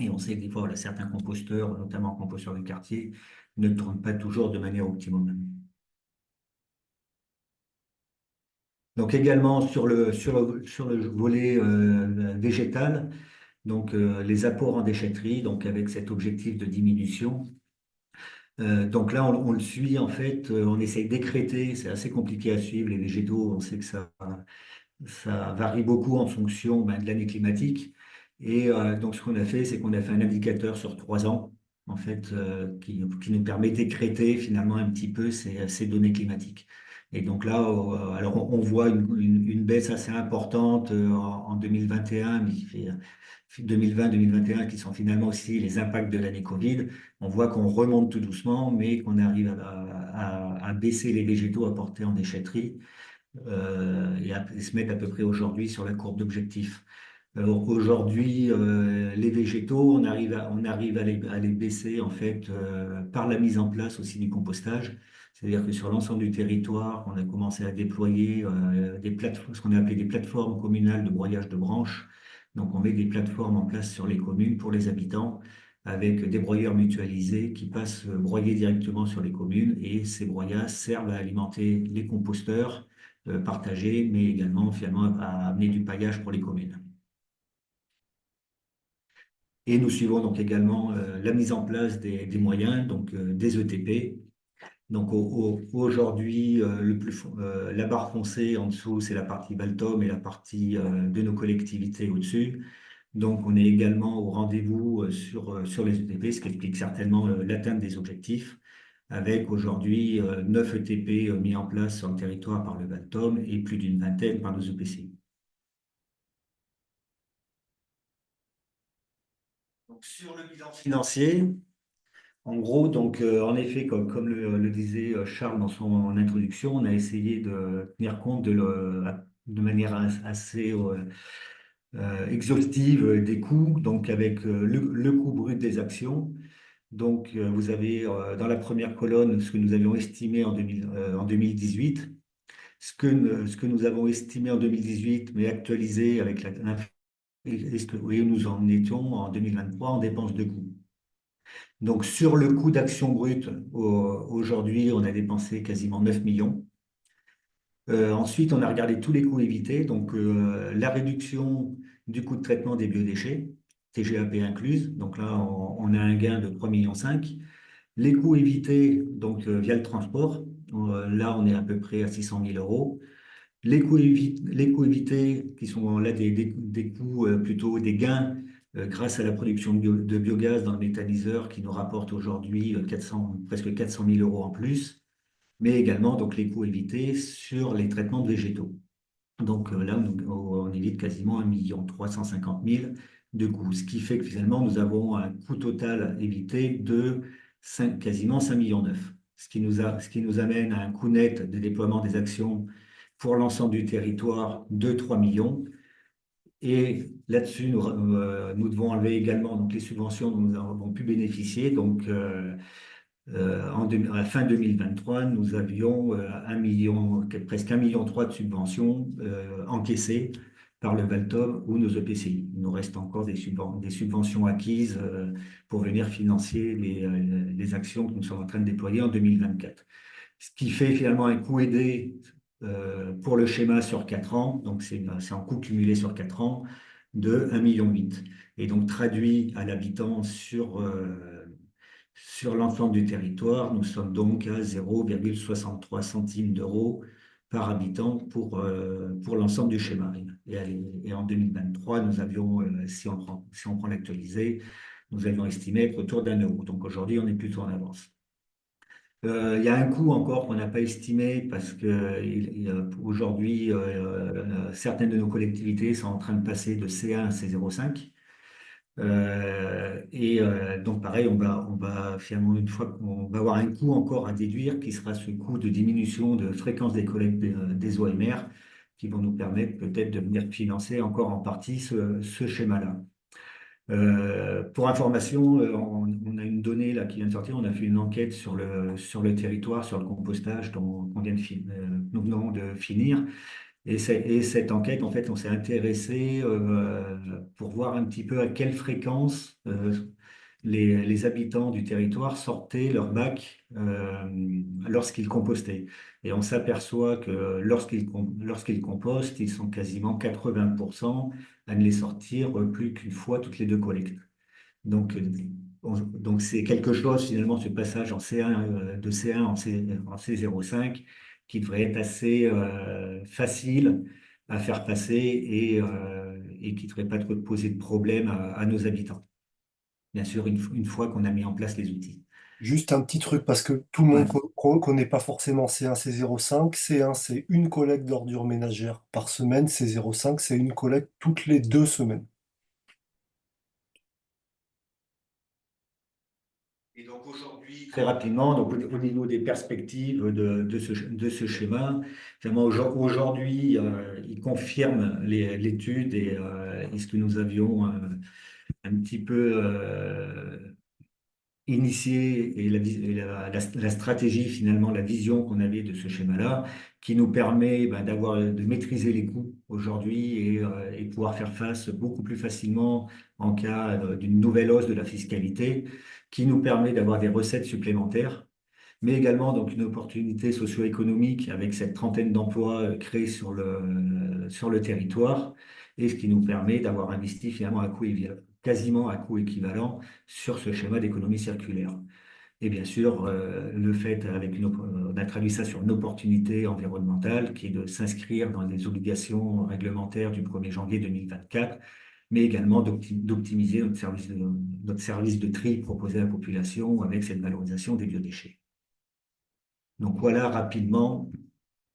Et on sait que des fois, voilà, certains composteurs, notamment composteurs de quartier, ne tournent pas toujours de manière optimum. Donc également sur le volet végétal, donc les apports en déchetterie, donc avec cet objectif de diminution. Donc là, on le suit en fait, on essaye d'écréter, c'est assez compliqué à suivre les végétaux, on sait que ça varie beaucoup en fonction de l'année climatique. Et donc ce qu'on a fait, c'est qu'on a fait un indicateur sur 3 ans, en fait, qui nous permet d'écréter finalement un petit peu ces données climatiques. Et donc là, alors on voit une baisse assez importante en 2021, mais qui fait 2020-2021, qui sont finalement aussi les impacts de l'année Covid. On voit qu'on remonte tout doucement, mais qu'on arrive à baisser les végétaux apportés en déchetterie et à se mettre à peu près aujourd'hui sur la courbe d'objectif. Aujourd'hui, les végétaux, on arrive à les baisser en fait par la mise en place aussi du compostage. C'est-à-dire que sur l'ensemble du territoire, on a commencé à déployer ce qu'on a appelé des plateformes communales de broyage de branches. Donc, on met des plateformes en place sur les communes pour les habitants avec des broyeurs mutualisés qui passent broyer directement sur les communes et ces broyages servent à alimenter les composteurs partagés, mais également finalement à amener du paillage pour les communes. Et nous suivons donc également la mise en place des moyens, donc des ETP. Donc aujourd'hui, la barre foncée en dessous, c'est la partie Baltom et la partie de nos collectivités au-dessus. Donc, on est également au rendez-vous sur les ETP, ce qui explique certainement l'atteinte des objectifs, avec aujourd'hui 9 ETP mis en place sur le territoire par le Valtom et plus d'une vingtaine par nos EPCI. Donc, sur le bilan financier, en gros, donc, en effet, comme le disait Charles dans son introduction, on a essayé de tenir compte de manière assez exhaustive des coûts, donc avec le coût brut des actions. Donc, vous avez dans la première colonne ce que nous avions estimé en 2018, ce que nous avons estimé en 2018, mais actualisé avec et où nous en étions en 2023 en dépenses de coûts. Donc, sur le coût d'action brute, aujourd'hui, on a dépensé quasiment 9 millions. Ensuite, on a regardé tous les coûts évités, donc la réduction du coût de traitement des biodéchets, TGAP incluse. Donc là, on a un gain de 3,5 millions. Les coûts évités, donc via le transport, là, on est à peu près à 600 000 euros. Les coûts évités, qui sont là des coûts plutôt des gains grâce à la production de biogaz dans le méthaniseur qui nous rapporte aujourd'hui presque 400 000 euros en plus, mais également donc, les coûts évités sur les traitements de végétaux. Donc là, on évite quasiment 1,350 million de coûts, ce qui fait que finalement, nous avons un coût total évité de quasiment 5,9 millions, ce qui nous amène à un coût net de déploiement des actions pour l'ensemble du territoire de 3 millions. Et là-dessus, nous devons enlever également donc, les subventions dont nous avons pu bénéficier. Donc, à la fin 2023, nous avions 1 million, presque 1,3 million de subventions encaissées par le Valtom ou nos EPCI. Il nous reste encore des subventions acquises pour venir financer les actions que nous sommes en train de déployer en 2024. Ce qui fait finalement un coût aidé pour le schéma sur 4 ans, donc c'est un coût cumulé sur 4 ans de 1,8 million. Et donc traduit à l'habitant sur l'ensemble du territoire, nous sommes donc à 0,63 centimes d'euros par habitant pour l'ensemble du schéma. Et en 2023, nous avions, si on prend l'actualisé, nous avions estimé être autour d'1 euro. Donc aujourd'hui, on est plutôt en avance. Il y a un coût encore qu'on n'a pas estimé parce que aujourd'hui, certaines de nos collectivités sont en train de passer de C1 à C0,5. Donc pareil, on va finalement une fois qu'on va avoir un coût encore à déduire qui sera ce coût de diminution de fréquence des collectes des OMR qui vont nous permettre peut-être de venir financer encore en partie ce schéma-là. Pour information, on a une donnée là qui vient de sortir. On a fait une enquête sur le territoire, sur le compostage dont nous venons de finir. Et cette enquête, en fait, on s'est intéressé pour voir un petit peu à quelle fréquence les habitants du territoire sortaient leur bac lorsqu'ils compostaient. Et on s'aperçoit que lorsqu'ils compostent, ils sont quasiment 80% à ne les sortir plus qu'une fois toutes les 2 collectes. Donc c'est quelque chose, finalement, ce passage en C1, de C1 en C0,5, qui devrait être assez facile à faire passer et qui ne devrait pas trop poser de problème à nos habitants. Bien sûr, une fois qu'on a mis en place les outils. Juste un petit truc, parce que tout le Ouais. monde ne connaît pas forcément C1, C05. C1, c'est une collecte d'ordures ménagères par semaine. C05, c'est une collecte toutes les 2 semaines. Et donc aujourd'hui, très rapidement, donc au niveau des perspectives de ce schéma, finalement, aujourd'hui, il confirme l'étude et ce que nous avions un petit peu initié et la stratégie, finalement, la vision qu'on avait de ce schéma-là, qui nous permet de maîtriser les coûts aujourd'hui et pouvoir faire face beaucoup plus facilement en cas d'une nouvelle hausse de la fiscalité, qui nous permet d'avoir des recettes supplémentaires, mais également donc une opportunité socio-économique avec cette trentaine d'emplois créés sur le territoire, et ce qui nous permet d'avoir investi finalement quasiment à coût équivalent sur ce schéma d'économie circulaire. Et bien sûr, le fait, on a traduit ça sur une opportunité environnementale qui est de s'inscrire dans les obligations réglementaires du 1er janvier 2024 mais également d'optimiser notre service de tri proposé à la population avec cette valorisation des biodéchets. Donc voilà rapidement,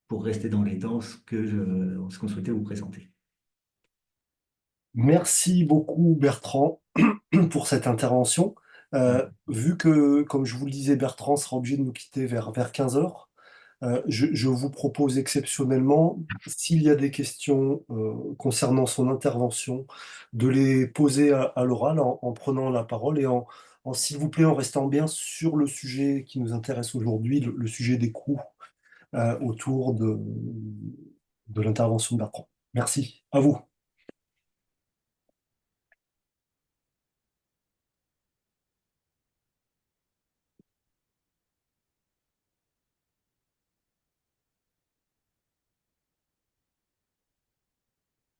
pour rester dans les temps, ce qu'on souhaitait vous présenter. Merci beaucoup, Bertrand, pour cette intervention. Vu que, comme je vous le disais, Bertrand sera obligé de nous quitter vers 15 heures, je vous propose exceptionnellement, s'il y a des questions concernant son intervention, de les poser à l'oral en prenant la parole et s'il vous plaît, en restant bien sur le sujet qui nous intéresse aujourd'hui, le sujet des coûts autour de l'intervention de Bertrand. Merci. À vous.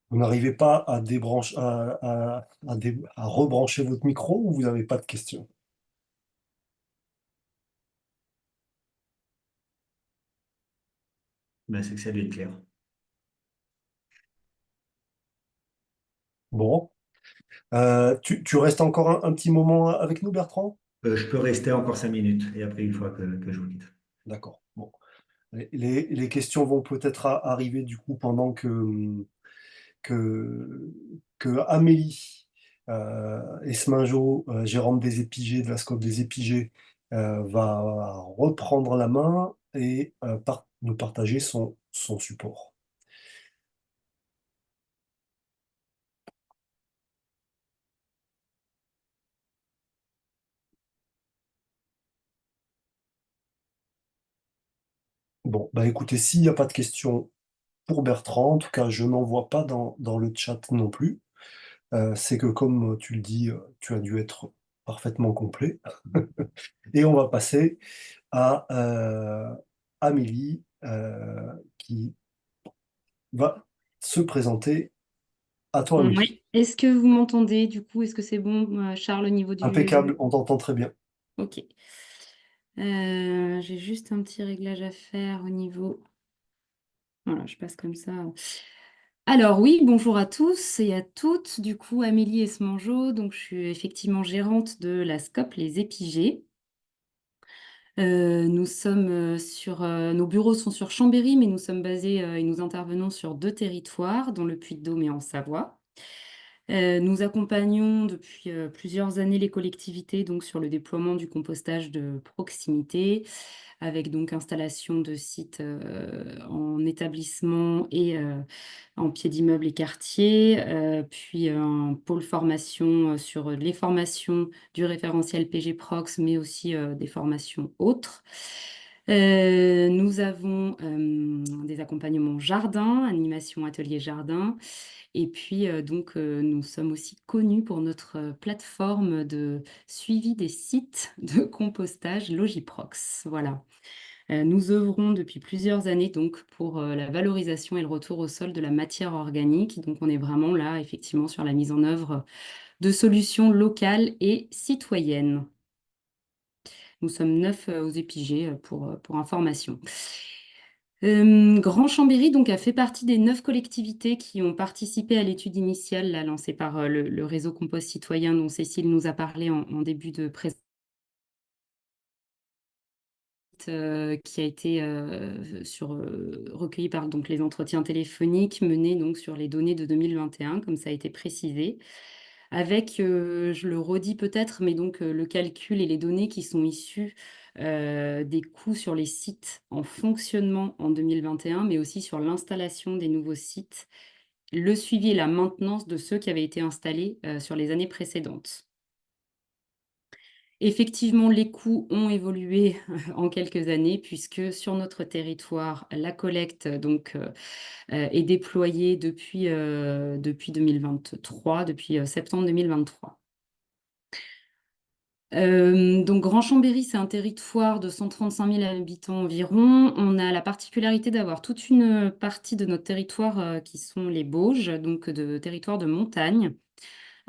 Vous n'arrivez pas à rebrancher votre micro ou vous n'avez pas de questions? Ben, c'est que ça doit être clair. Bon. Tu restes encore un petit moment avec nous, Bertrand? Je peux rester encore 5 minutes et après, une fois que je vous quitte. D'accord. Bon. Les questions vont peut-être arriver du coup pendant que, que Amélie Esmingeau, gérante des épigées, de la SCOP des épigées, va reprendre la main et nous partager son support. Bon, bah écoutez, s'il n'y a pas de questions pour Bertrand, en tout cas, je n'en vois pas dans le chat non plus. C'est que comme tu le dis, tu as dû être parfaitement complet. Et on va passer à Amélie qui va se présenter. À toi, Amélie. Oui. Est-ce que vous m'entendez du coup? Est-ce que c'est bon, Charles, au niveau Impeccable, du... on t'entend très bien. Ok. J'ai juste un petit réglage à faire au niveau... Voilà, je passe comme ça. Alors oui, bonjour à tous et à toutes. Du coup, Amélie Esmangeau, donc je suis effectivement gérante de la SCOP Les Épigées. Nous sommes nos bureaux sont sur Chambéry, mais nous sommes basés et nous intervenons sur 2 territoires, dans le Puy-de-Dôme et en Savoie. Nous accompagnons depuis plusieurs années les collectivités donc sur le déploiement du compostage de proximité, avec donc installation de sites en établissement et en pied d'immeuble et quartier, puis un pôle formation sur les formations du référentiel PG Prox, mais aussi des formations autres. Nous avons des accompagnements jardin, animation atelier jardin, et puis nous sommes aussi connus pour notre plateforme de suivi des sites de compostage Logiprox. Voilà. Nous œuvrons depuis plusieurs années donc pour la valorisation et le retour au sol de la matière organique. Donc on est vraiment là effectivement sur la mise en œuvre de solutions locales et citoyennes. Nous sommes 9 aux épigées pour information. Grand Chambéry donc a fait partie des 9 collectivités qui ont participé à l'étude initiale là, lancée par le réseau Compost Citoyen dont Cécile nous a parlé en début de présentation. Qui a été recueilli par donc, les entretiens téléphoniques menés donc, sur les données de 2021, comme ça a été précisé, avec, je le redis peut-être, mais donc le calcul et les données qui sont issues des coûts sur les sites en fonctionnement en 2021, mais aussi sur l'installation des nouveaux sites, le suivi et la maintenance de ceux qui avaient été installés sur les années précédentes. Effectivement, les coûts ont évolué en quelques années puisque sur notre territoire, la collecte donc, est déployée depuis 2023, depuis septembre 2023. Donc Grand Chambéry, c'est un territoire de 135 000 habitants environ. On a la particularité d'avoir toute une partie de notre territoire qui sont les Bauges, donc de territoire de montagne.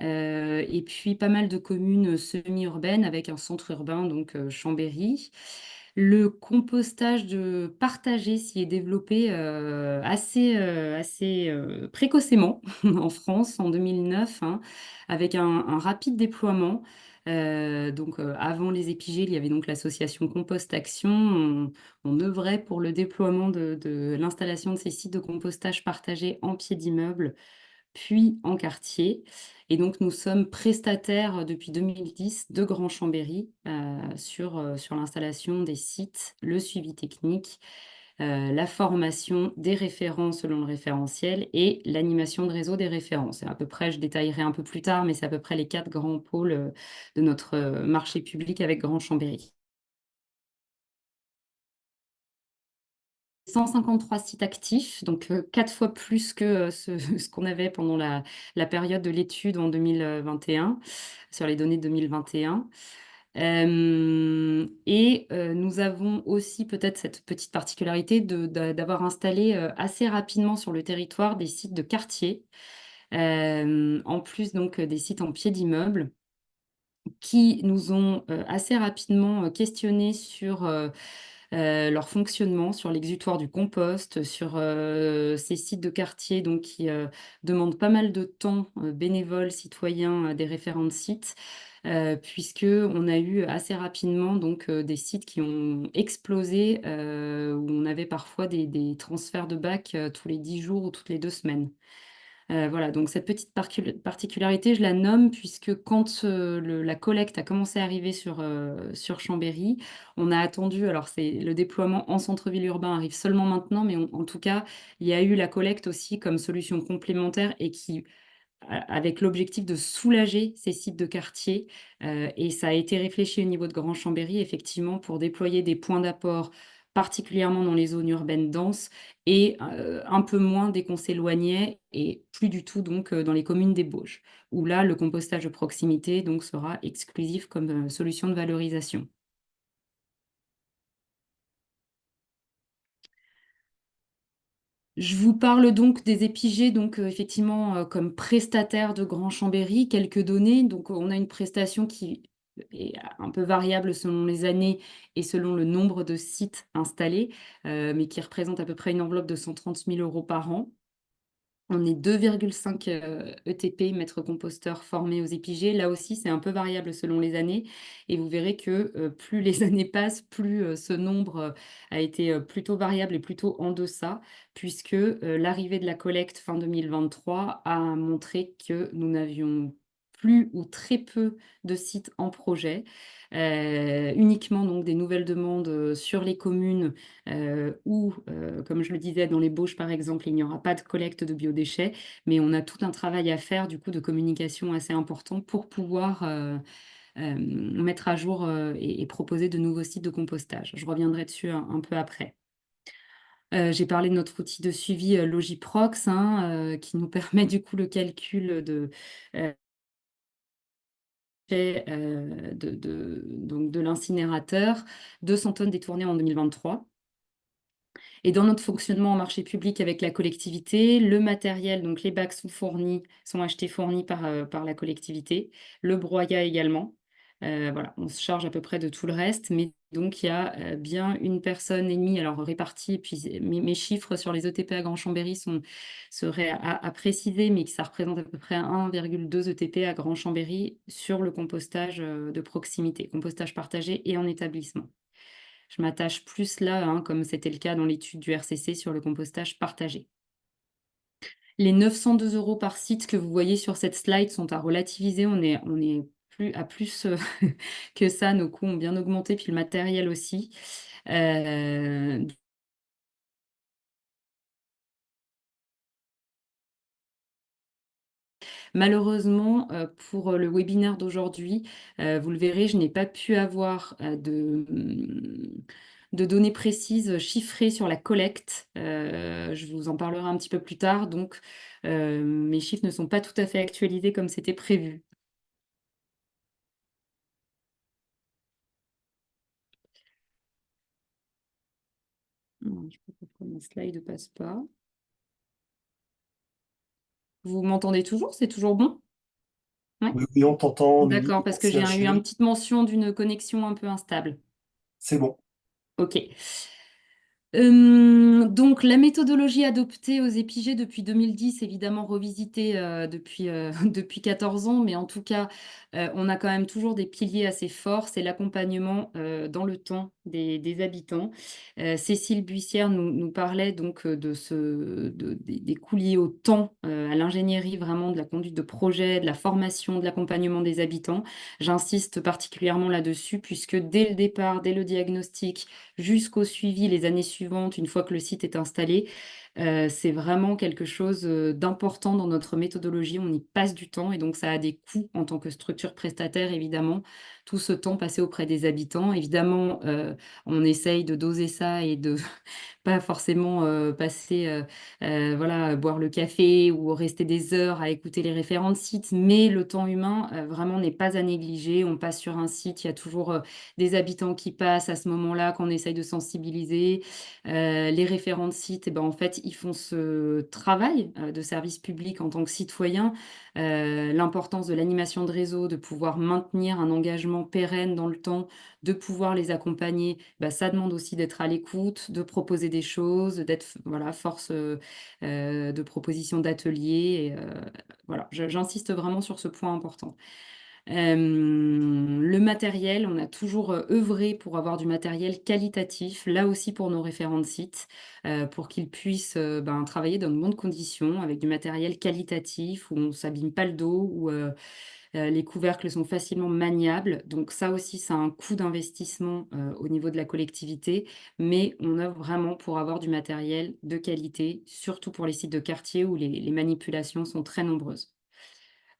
Et puis pas mal de communes semi-urbaines avec un centre urbain, donc Chambéry. Le compostage partagé s'y est développé assez précocement en France en 2009, hein, avec un rapide déploiement. Donc, avant les Épigées, il y avait donc l'association Compost Action. On œuvrait pour le déploiement de l'installation de ces sites de compostage partagés en pied d'immeuble, puis en quartier. Et donc, nous sommes prestataires depuis 2010 de Grand Chambéry sur l'installation des sites, le suivi technique, la formation des référents selon le référentiel et l'animation de réseau des référents. C'est à peu près, je détaillerai un peu plus tard, mais c'est à peu près les 4 grands pôles de notre marché public avec Grand Chambéry. 153 sites actifs, donc 4 fois plus que ce qu'on avait pendant la période de l'étude en 2021, sur les données de 2021. Nous avons aussi peut-être cette petite particularité d'avoir installé assez rapidement sur le territoire des sites de quartier, en plus donc des sites en pied d'immeuble, qui nous ont assez rapidement questionnés sur leur fonctionnement, sur l'exutoire du compost, sur ces sites de quartier donc, qui demandent pas mal de temps bénévoles, citoyens, des référents de sites, puisqu'on a eu assez rapidement donc, des sites qui ont explosé, où on avait parfois des transferts de bacs tous les 10 jours ou toutes les 2 semaines. Voilà, donc cette petite particularité, je la nomme puisque quand la collecte a commencé à arriver sur Chambéry, on a attendu, alors c'est le déploiement en centre-ville urbain arrive seulement maintenant, mais en tout cas, il y a eu la collecte aussi comme solution complémentaire et qui, avec l'objectif de soulager ces sites de quartier, et ça a été réfléchi au niveau de Grand Chambéry, effectivement, pour déployer des points d'apport, particulièrement dans les zones urbaines denses et un peu moins dès qu'on s'éloignait et plus du tout donc dans les communes des Bauges, où là, le compostage de proximité donc sera exclusif comme solution de valorisation. Je vous parle donc des épigées, donc effectivement, comme prestataire de Grand Chambéry. Quelques données, donc on a une prestation qui est un peu variable selon les années et selon le nombre de sites installés, mais qui représente à peu près une enveloppe de 130 000 € par an. On est 2,5 ETP, maîtres composteurs formés aux épigées. Là aussi, c'est un peu variable selon les années et vous verrez que, plus les années passent, plus, ce nombre, a été, plutôt variable et plutôt en deçà puisque, l'arrivée de la collecte fin 2023 a montré que nous n'avions plus ou très peu de sites en projet, uniquement donc des nouvelles demandes, sur les communes où, comme je le disais, dans les Bauges, par exemple, il n'y aura pas de collecte de biodéchets, mais on a tout un travail à faire, du coup, de communication assez important pour pouvoir mettre à jour et proposer de nouveaux sites de compostage. Je reviendrai dessus un peu après. J'ai parlé de notre outil de suivi Logiprox, hein, qui nous permet du coup le calcul euh, donc de l'incinérateur, 200 tonnes détournées en 2023. Et dans notre fonctionnement en marché public avec la collectivité, le matériel, donc les bacs sont achetés fournis par la collectivité, le broyat également. Voilà, on se charge à peu près de tout le reste, mais donc il y a bien 1,5 personne, alors répartie, puis mes chiffres sur les ETP à Grand Chambéry seraient à préciser, mais que ça représente à peu près 1,2 ETP à Grand Chambéry sur le compostage de proximité, compostage partagé et en établissement. Je m'attache plus là, hein, comme c'était le cas dans l'étude du RCC sur le compostage partagé. Les 902 € par site que vous voyez sur cette slide sont à relativiser. On est plus à plus que ça. Nos coûts ont bien augmenté, puis le matériel aussi. Malheureusement, pour le webinaire d'aujourd'hui, vous le verrez, je n'ai pas pu avoir de données précises chiffrées sur la collecte. Je vous en parlerai un petit peu plus tard. Donc, mes chiffres ne sont pas tout à fait actualisés comme c'était prévu. Non, je ne sais pas pourquoi mon slide ne passe pas. Vous m'entendez toujours? C'est toujours bon? Ouais. Oui, oui, on t'entend, Lily, D'accord, parce que merci j'ai eu une Achille. petite mention d'une connexion un peu instable. C'est bon. Ok. Donc, la méthodologie adoptée aux épigées depuis 2010, évidemment revisitée depuis 14 ans, mais en tout cas, on a quand même toujours des piliers assez forts, c'est l'accompagnement dans le temps des habitants. Cécile Buissière nous parlait donc des coûts liés au temps, à l'ingénierie vraiment de la conduite de projet, de la formation, de l'accompagnement des habitants. J'insiste particulièrement là-dessus, puisque dès le départ, dès le diagnostic, jusqu'au suivi les années suivantes, une fois que le site est installé. C'est vraiment quelque chose d'important dans notre méthodologie. On y passe du temps et donc ça a des coûts en tant que structure prestataire, évidemment. Tout ce temps passé auprès des habitants. Évidemment, on essaye de doser ça et de pas forcément passer, voilà, boire le café ou rester des heures à écouter les référents de sites, mais le temps humain, vraiment n'est pas à négliger. On passe sur un site, il y a toujours des habitants qui passent à ce moment-là, qu'on essaye de sensibiliser. Les référents de sites, eh ben, en fait, ils font ce travail de service public en tant que citoyen. L'importance de l'animation de réseau, de pouvoir maintenir un engagement pérenne dans le temps, de pouvoir les accompagner, bah, ça demande aussi d'être à l'écoute, de proposer des choses, d'être voilà, force de proposition d'ateliers. Voilà, j'insiste vraiment sur ce point important. Le matériel, on a toujours œuvré pour avoir du matériel qualitatif, là aussi pour nos référents de site, pour qu'ils puissent travailler dans de bonnes conditions, avec du matériel qualitatif, où on ne s'abîme pas le dos, où les couvercles sont facilement maniables. Donc ça aussi, ça a un coût d'investissement au niveau de la collectivité, mais on œuvre vraiment pour avoir du matériel de qualité, surtout pour les sites de quartier où les manipulations sont très nombreuses.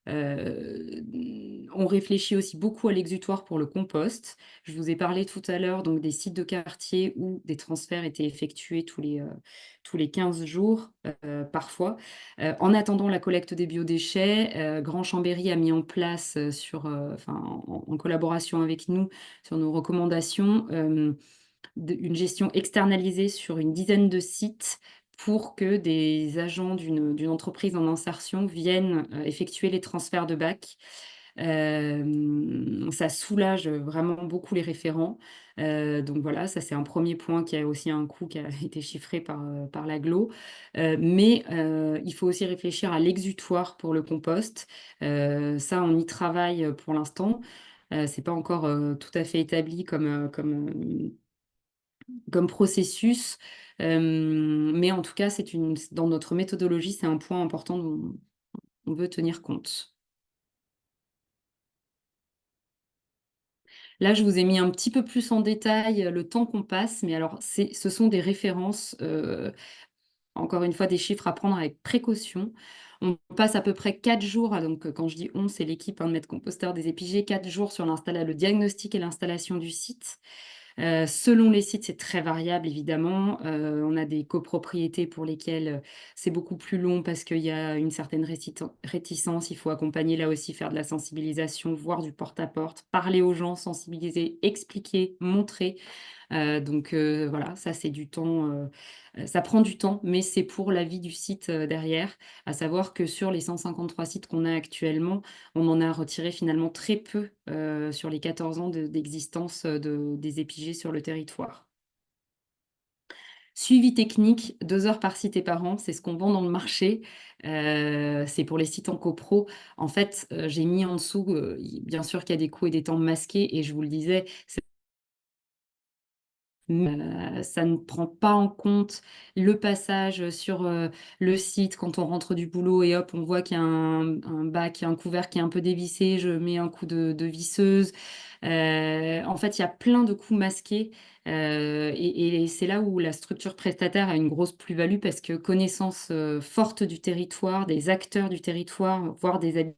On réfléchit aussi beaucoup à l'exutoire pour le compost. Je vous ai parlé tout à l'heure donc des sites de quartier où des transferts étaient effectués tous les 15 jours, parfois. En attendant la collecte des biodéchets, Grand Chambéry a mis en place, en collaboration avec nous, sur nos recommandations, une gestion externalisée sur une dizaine de sites pour que des agents d'une entreprise en insertion viennent effectuer les transferts de bacs. Ça soulage vraiment beaucoup les référents. Donc voilà, ça c'est un premier point qui a aussi un coût qui a été chiffré par l'agglo. Mais il faut aussi réfléchir à l'exutoire pour le compost. Ça, on y travaille pour l'instant. C'est pas encore tout à fait établi comme processus. Mais en tout cas, dans notre méthodologie, c'est un point important dont on veut tenir compte. Là, je vous ai mis un petit peu plus en détail le temps qu'on passe, mais alors ce sont des références, encore une fois, des chiffres à prendre avec précaution. On passe à peu près 4 jours, donc quand je dis on, c'est l'équipe de maîtres composteurs des épigées, 4 jours sur le diagnostic et l'installation du site. Selon les sites, c'est très variable évidemment. On a des copropriétés pour lesquelles c'est beaucoup plus long parce qu'il y a une certaine réticence. Il faut accompagner là aussi, faire de la sensibilisation, voir du porte-à-porte, parler aux gens, sensibiliser, expliquer, montrer. Voilà, ça c'est du temps, ça prend du temps, mais c'est pour la vie du site derrière. À savoir que sur les 153 sites qu'on a actuellement, on en a retiré finalement très peu sur les 14 ans d'existence des épigées sur le territoire. Suivi technique, 2 heures par site et par an, c'est ce qu'on vend dans le marché. C'est pour les sites en copro. En fait, j'ai mis en dessous, bien sûr qu'il y a des coûts et des temps masqués, et je vous le disais, ça ne prend pas en compte le passage sur le site quand on rentre du boulot et hop, on voit qu'il y a un bac, un couvert qui est un peu dévissé, je mets un coup de visseuse. En fait, il y a plein de coûts masqués et c'est là où la structure prestataire a une grosse plus-value parce que connaissance forte du territoire, des acteurs du territoire, voire des habitants.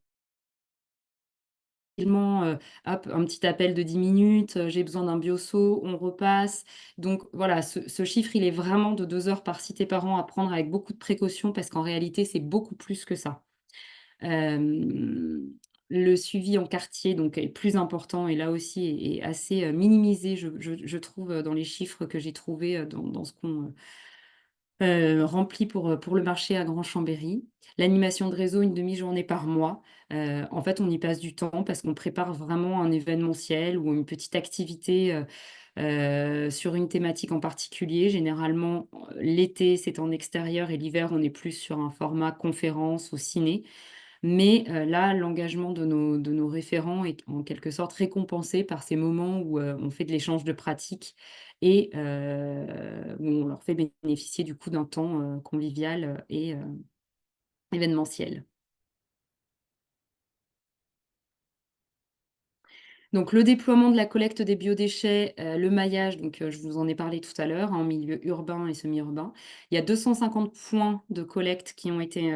Hop, un petit appel de 10 minutes, j'ai besoin d'un bioseau, on repasse. Donc voilà, ce chiffre, il est vraiment de 2 heures par site et par an à prendre avec beaucoup de précaution parce qu'en réalité, c'est beaucoup plus que ça. Hem, le suivi en quartier donc est plus important et là aussi est assez, minimisé je trouve, dans les chiffres que j'ai trouvés, dans ce qu'on, rempli pour le marché à Grand Chambéry. L'animation de réseau, une demi-journée par mois. En fait, on y passe du temps parce qu'on prépare vraiment un événementiel ou une petite activité, sur une thématique en particulier. Généralement, l'été, c'est en extérieur et l'hiver, on est plus sur un format conférence ou ciné. Mais là, l'engagement de nos référents est en quelque sorte récompensé par ces moments où on fait de l'échange de pratiques et où on leur fait bénéficier du coup d'un temps convivial et événementiel. Donc le déploiement de la collecte des biodéchets, le maillage, donc je vous en ai parlé tout à l'heure, hein, en milieu urbain et semi-urbain. Il y a 250 points de collecte qui ont été,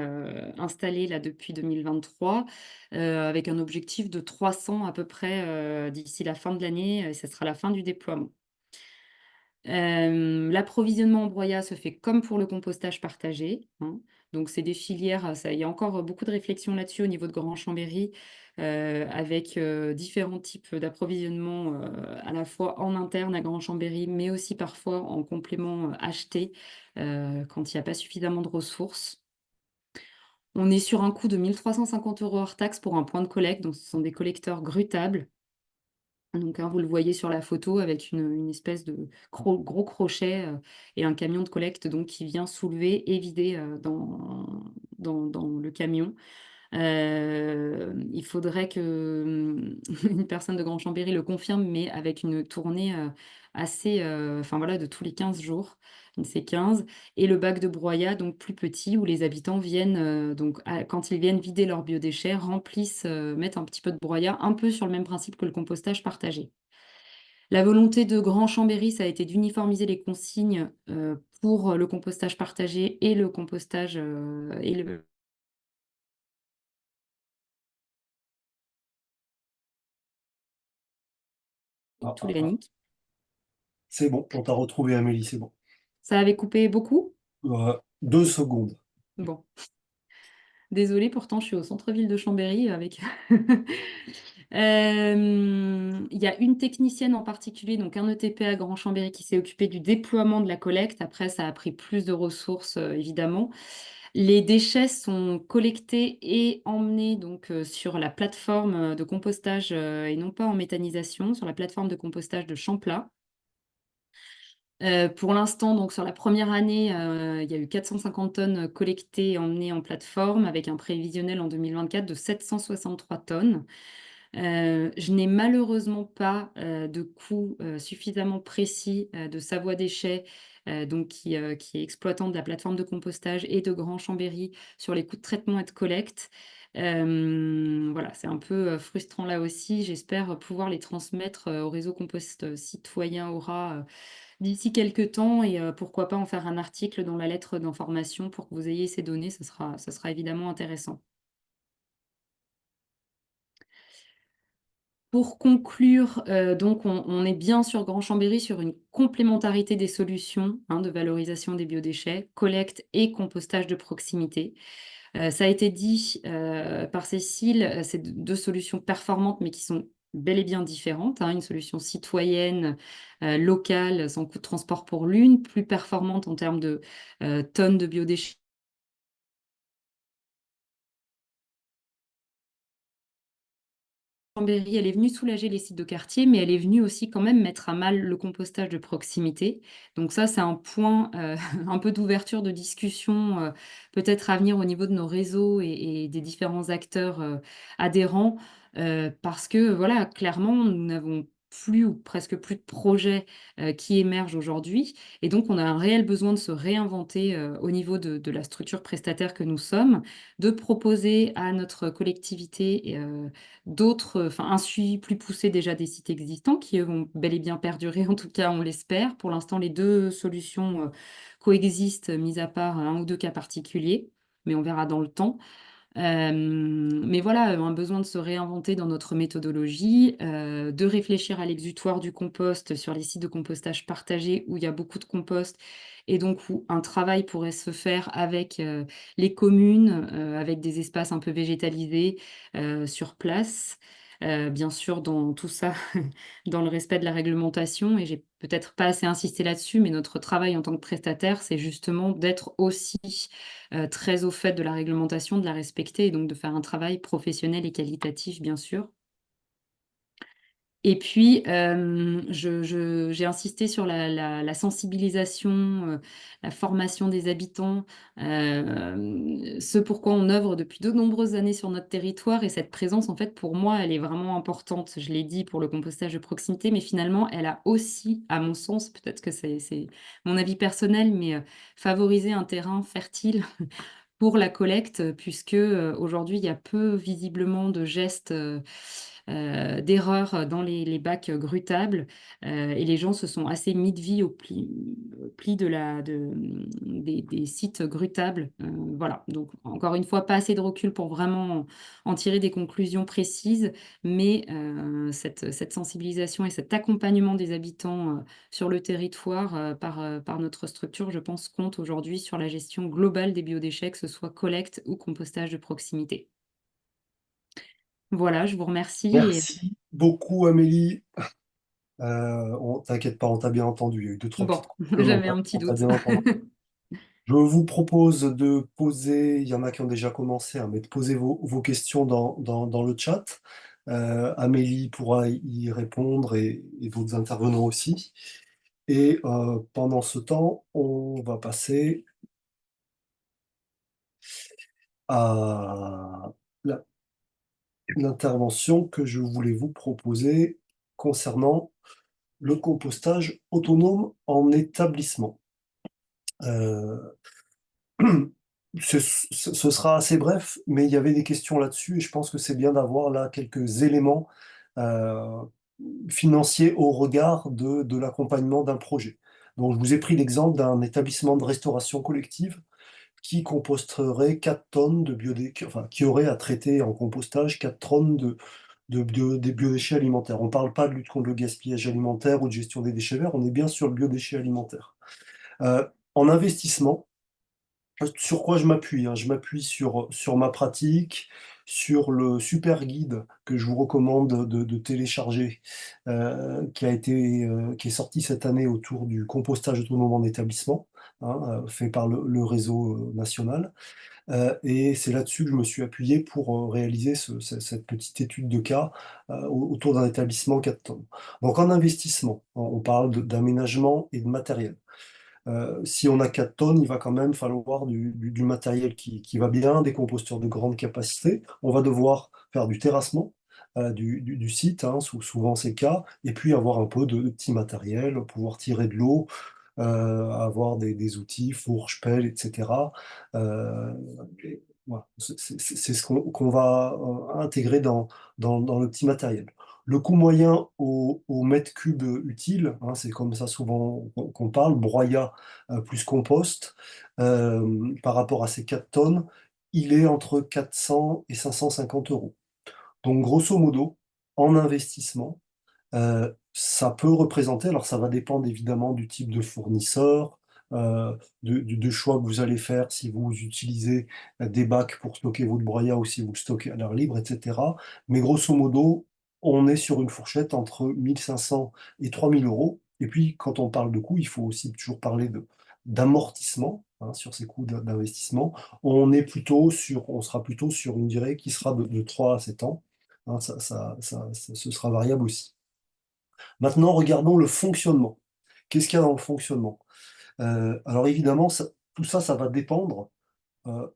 installés là depuis 2023, avec un objectif de 300 à peu près, d'ici la fin de l'année, et ça sera la fin du déploiement. L'approvisionnement en broyat se fait comme pour le compostage partagé, hein. Donc c'est des filières, ça il y a encore beaucoup de réflexions là-dessus au niveau de Grand Chambéry, avec, différents types d'approvisionnement, à la fois en interne à Grand Chambéry, mais aussi parfois en complément, acheté, quand il y a pas suffisamment de ressources. On est sur un coût de 1 350 € hors taxe pour un point de collecte, donc ce sont des collecteurs grutables. Donc, hein, vous le voyez sur la photo avec une espèce de gros crochet, et un camion de collecte donc qui vient soulever et vider, dans le camion. Il faudrait que, une personne de Grand Chambéry le confirme, mais avec une tournée, assez, enfin voilà, de tous les 15 jours, une séquence et le bac de broyat donc plus petit où les habitants viennent, donc quand ils viennent vider leurs biodéchets, remplissent, mettent un petit peu de broyat, un peu sur le même principe que le compostage partagé. La volonté de Grand Chambéry, ça a été d'uniformiser les consignes, pour le compostage partagé et le compostage, et le Ah, tout ah, ah. organique. C'est bon, on t'a retrouvé, Amélie, c'est bon. Ça avait coupé beaucoup? 2 secondes. Bon, désolée, pourtant je suis au centre-ville de Chambéry avec il y a une technicienne en particulier, donc un ETP à Grand Chambéry qui s'est occupé du déploiement de la collecte. Après, ça a pris plus de ressources, évidemment. Les déchets sont collectés et emmenés donc, sur la plateforme, de compostage, et non pas en méthanisation, sur la plateforme de compostage de Champlat. Pour l'instant, donc sur la première année, il y a eu 450 tonnes collectées et emmenées en plateforme avec un prévisionnel en 2024 de 763 tonnes. Je n'ai malheureusement pas, de coût, suffisamment précis, de Savoie Déchets, donc qui est exploitant de la plateforme de compostage et de Grand Chambéry sur les coûts de traitement et de collecte. Voilà, c'est un peu, frustrant là aussi. J'espère pouvoir les transmettre, au réseau Compost Citoyen Aura, d'ici quelques temps et pourquoi pas en faire un article dans la lettre d'information pour que vous ayez ces données, ça sera évidemment intéressant. Pour conclure, donc on est bien sur Grand Chambéry sur une complémentarité des solutions, hein, de valorisation des biodéchets, collecte et compostage de proximité. Ça a été dit, par Cécile, c'est deux solutions performantes, mais qui sont bel et bien différentes, hein. Une solution citoyenne, locale, sans coût de transport pour l'une, plus performante en termes de, tonnes de biodéchets. Chambéry, elle est venue soulager les sites de quartier, mais elle est venue aussi quand même mettre à mal le compostage de proximité. Donc ça, c'est un point, un peu d'ouverture de discussion, peut-être à venir au niveau de nos réseaux et des différents acteurs, adhérents, parce que voilà, clairement, nous n'avons plus ou presque plus de projets, qui émergent aujourd'hui et donc on a un réel besoin de se réinventer, au niveau de la structure prestataire que nous sommes, de proposer à notre collectivité d'autres, enfin un suivi plus poussé déjà des sites existants qui, eux, vont bel et bien perdurer, en tout cas on l'espère. Pour l'instant, les 2 solutions, coexistent, mis à part un ou 2 cas particuliers, mais on verra dans le temps. Mais voilà, un besoin de se réinventer dans notre méthodologie, de réfléchir à l'exutoire du compost sur les sites de compostage partagés où il y a beaucoup de compost et donc où un travail pourrait se faire avec, les communes, avec des espaces un peu végétalisés, sur place. Bien sûr, dans tout ça, dans le respect de la réglementation et j'ai peut-être pas assez insisté là-dessus, mais notre travail en tant que prestataire, c'est justement d'être aussi, très au fait de la réglementation, de la respecter et donc de faire un travail professionnel et qualitatif, bien sûr. Et puis, j'ai insisté sur la sensibilisation, la formation des habitants, ce pourquoi on œuvre depuis de nombreuses années sur notre territoire et cette présence, en fait, pour moi, elle est vraiment importante. Je l'ai dit pour le compostage de proximité, mais finalement, elle a aussi, à mon sens, peut-être que c'est mon avis personnel, mais favorisé un terrain fertile pour la collecte, puisque, aujourd'hui, il y a peu visiblement de gestes, d'erreurs dans les bacs, grutables, et les gens se sont assez mis de vie au pli des sites grutables, voilà. Donc encore une fois, pas assez de recul pour vraiment en tirer des conclusions précises, mais cette sensibilisation et cet accompagnement des habitants, sur le territoire, par notre structure, je pense, compte aujourd'hui sur la gestion globale des biodéchets, que ce soit collecte ou compostage de proximité. Voilà, je vous remercie et Merci beaucoup, Amélie. T'inquiète pas, on t'a bien entendu. Il y a eu deux, trois bon, petites coupures, mais j'avais un petit on t'a doute. bien entendu. Je vous propose de poser, il y en a qui ont déjà commencé, hein, mais de poser vos questions dans le chat. Amélie pourra y répondre et d'autres intervenants aussi. Et pendant ce temps, on va passer à la- l'intervention que je voulais vous proposer concernant le compostage autonome en établissement. Euh, ce sera assez bref, mais il y avait des questions là-dessus et je pense que c'est bien d'avoir là quelques éléments euh, financiers au regard de l'accompagnement d'un projet. Donc, je vous ai pris l'exemple d'un établissement de restauration collective qui composterait 4 tonnes de biodéchets, enfin, qui aurait à traiter en compostage 4 tonnes des biodéchets alimentaires. On ne parle pas de lutte contre le gaspillage alimentaire ou de gestion des déchets verts, on est bien sur le biodéchet alimentaire. En investissement, sur quoi je m'appuie, hein? Je m'appuie sur ma pratique, sur le super guide que je vous recommande de télécharger, qui est sorti cette année autour du compostage autonome en établissement, hein, fait par le réseau national. Et c'est là-dessus que je me suis appuyé pour réaliser cette petite étude de cas autour d'un établissement 4 tonnes. Donc en investissement, on parle d'aménagement et de matériel. Si on a 4 tonnes, il va quand même falloir du matériel qui va bien, des composteurs de grande capacité. On va devoir faire du terrassement du site, hein, souvent c'est le cas, et puis avoir un peu de petit matériel, pouvoir tirer de l'eau, avoir des outils, fourches, pelles, etc. Euh, voilà. C'est ce qu'on va intégrer dans le petit matériel. Le coût moyen au mètre cube utile, hein, c'est comme ça souvent qu'on parle, broyat plus compost, par rapport à ces 4 tonnes, il est entre 400 et 550 euros. Donc grosso modo, en investissement, ça peut représenter, alors ça va dépendre évidemment du type de fournisseur, du choix que vous allez faire si vous utilisez des bacs pour stocker votre broyat ou si vous le stockez à l'air libre, etc. Mais grosso modo, on est sur une fourchette entre 1500 et 3000 euros. Et puis, quand on parle de coûts, il faut aussi toujours parler d'amortissement, hein, sur ces coûts d'investissement. On sera plutôt sur une durée qui sera de 3 à 7 ans. Hein, ce sera variable aussi. Maintenant, regardons le fonctionnement. Qu'est-ce qu'il y a dans le fonctionnement? Alors évidemment, tout ça, ça va dépendre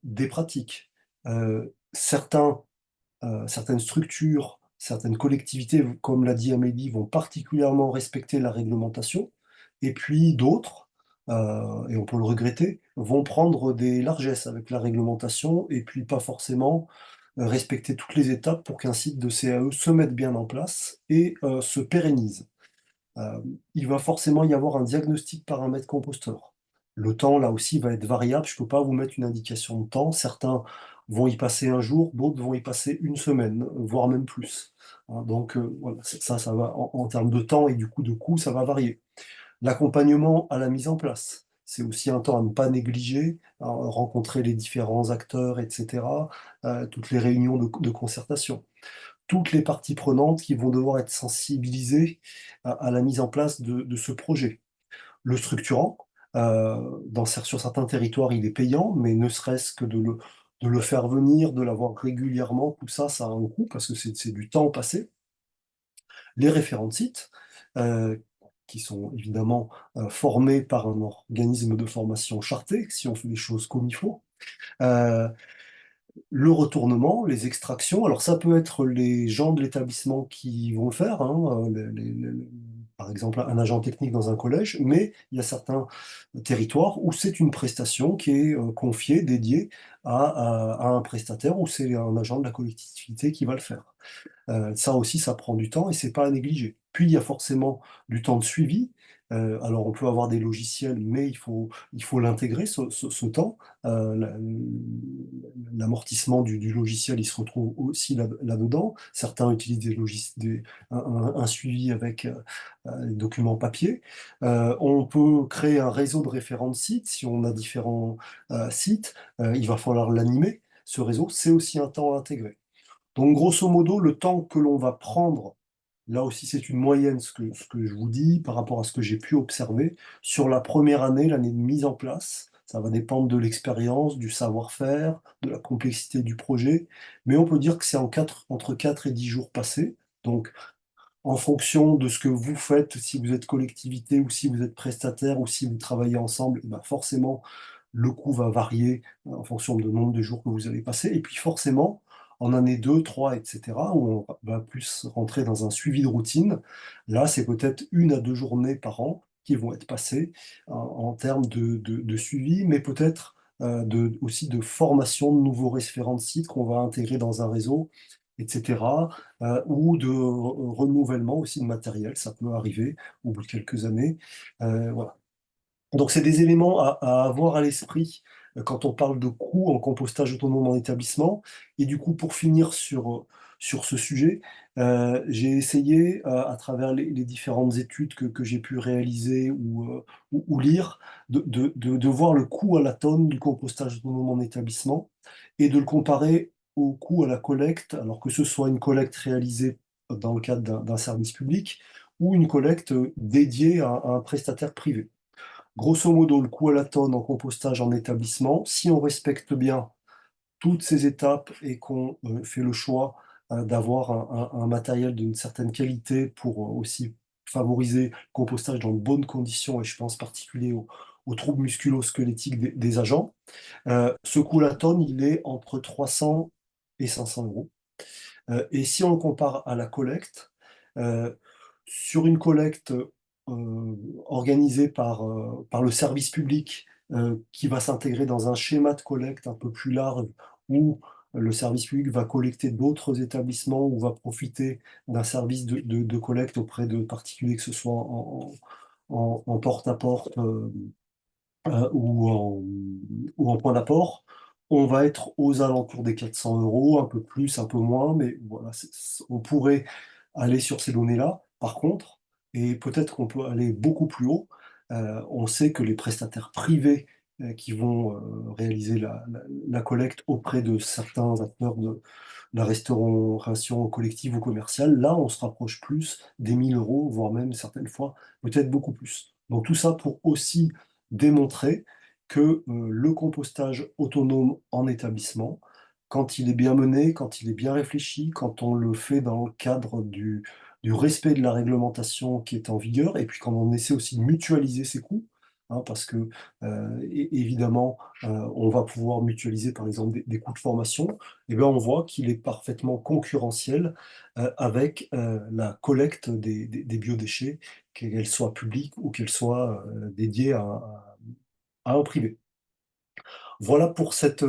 des pratiques. Certaines structures, certaines collectivités, comme l'a dit Amélie, vont particulièrement respecter la réglementation, et puis d'autres, et on peut le regretter, vont prendre des largesses avec la réglementation, et puis pas forcément respecter toutes les étapes pour qu'un site de CAE se mette bien en place et se pérennise. Euh, il va forcément y avoir un diagnostic paramètre composteur. Le temps, là aussi, va être variable. Je ne peux pas vous mettre une indication de temps. Certains vont y passer un jour, d'autres vont y passer une semaine, voire même plus. Hein, donc, voilà, ça va en termes de temps et du coup de coût, ça va varier. L'accompagnement à la mise en place, c'est aussi un temps à ne pas négliger, hein, rencontrer les différents acteurs, etc., toutes les réunions de concertation, toutes les parties prenantes qui vont devoir être sensibilisées à la mise en place de ce projet. Le structurant, sur certains territoires, il est payant, mais ne serait-ce que de le faire venir, de l'avoir régulièrement, tout ça, ça a un coût parce que c'est du temps passé. les référents de site, qui sont évidemment formés par un organisme de formation charté, si on fait les choses comme il faut. Euh, le retournement, les extractions, alors ça peut être les gens de l'établissement qui vont le faire, hein, par exemple un agent technique dans un collège, mais il y a certains territoires où c'est une prestation qui est confiée, dédiée à un prestataire, ou c'est un agent de la collectivité qui va le faire. Ça aussi, ça prend du temps et c'est pas à négliger. Puis il y a forcément du temps de suivi. Alors on peut avoir des logiciels, mais il faut l'intégrer, ce temps. L'amortissement du logiciel, il se retrouve aussi là-dedans. Certains utilisent un suivi avec des documents papier. On peut créer un réseau de référents de sites. Si on a différents sites, il va falloir l'animer. Ce réseau, c'est aussi un temps à intégrer. Donc, grosso modo, le temps que l'on va prendre, là aussi c'est une moyenne, ce que je vous dis par rapport à ce que j'ai pu observer, sur la première année, l'année de mise en place. Ça va dépendre de l'expérience, du savoir-faire, de la complexité du projet, mais on peut dire que c'est entre 4 et 10 jours passés. Donc, en fonction de ce que vous faites, si vous êtes collectivité ou si vous êtes prestataire ou si vous travaillez ensemble, eh ben forcément, le coût va varier en fonction du nombre de jours que vous allez passer. Et puis forcément, en année 2, 3, etc., où on va plus rentrer dans un suivi de routine, là, c'est peut-être 1 à 2 journées par an qui vont être passées en termes de suivi, mais peut-être aussi de formation de nouveaux référents de site qu'on va intégrer dans un réseau, etc., ou de renouvellement aussi de matériel, ça peut arriver au bout de quelques années. Voilà. Donc, c'est des éléments à avoir à l'esprit quand on parle de coûts en compostage autonome en établissement. Et du coup, pour finir sur ce sujet, j'ai essayé, à travers les différentes études que j'ai pu réaliser ou lire, de voir le coût à la tonne du compostage autonome en établissement et de le comparer au coût à la collecte, alors que ce soit une collecte réalisée dans le cadre d'un service public ou une collecte dédiée à un prestataire privé. Grosso modo, le coût à la tonne en compostage en établissement, si on respecte bien toutes ces étapes et qu'on fait le choix d'avoir un matériel d'une certaine qualité pour aussi favoriser le compostage dans de bonnes conditions, et je pense en particulier aux troubles musculo-squelettiques des agents, ce coût à la tonne, il est entre 300 et 500 euros. Et si on le compare à la collecte, euh, sur une collecte organisée par le service public qui va s'intégrer dans un schéma de collecte un peu plus large où le service public va collecter d'autres établissements ou va profiter d'un service de collecte auprès de particuliers, que ce soit en porte-à-porte ou en point d'apport, on va être aux alentours des 400 euros, un peu plus, un peu moins, mais voilà, on pourrait aller sur ces données-là. Par contre, et peut-être qu'on peut aller beaucoup plus haut, on sait que les prestataires privés qui vont réaliser la collecte auprès de certains acteurs de la restauration collective ou commerciale, là, on se rapproche plus des 1 000 euros, voire même certaines fois, peut-être beaucoup plus. Donc tout ça pour aussi démontrer que le compostage autonome en établissement, quand il est bien mené, quand il est bien réfléchi, quand on le fait dans le cadre du respect de la réglementation qui est en vigueur, et puis quand on essaie aussi de mutualiser ses coûts, hein, parce que évidemment, on va pouvoir mutualiser par exemple des coûts de formation, et bien on voit qu'il est parfaitement concurrentiel avec la collecte des biodéchets, qu'elle soit publique ou qu'elle soit dédiée à un privé. Voilà pour cette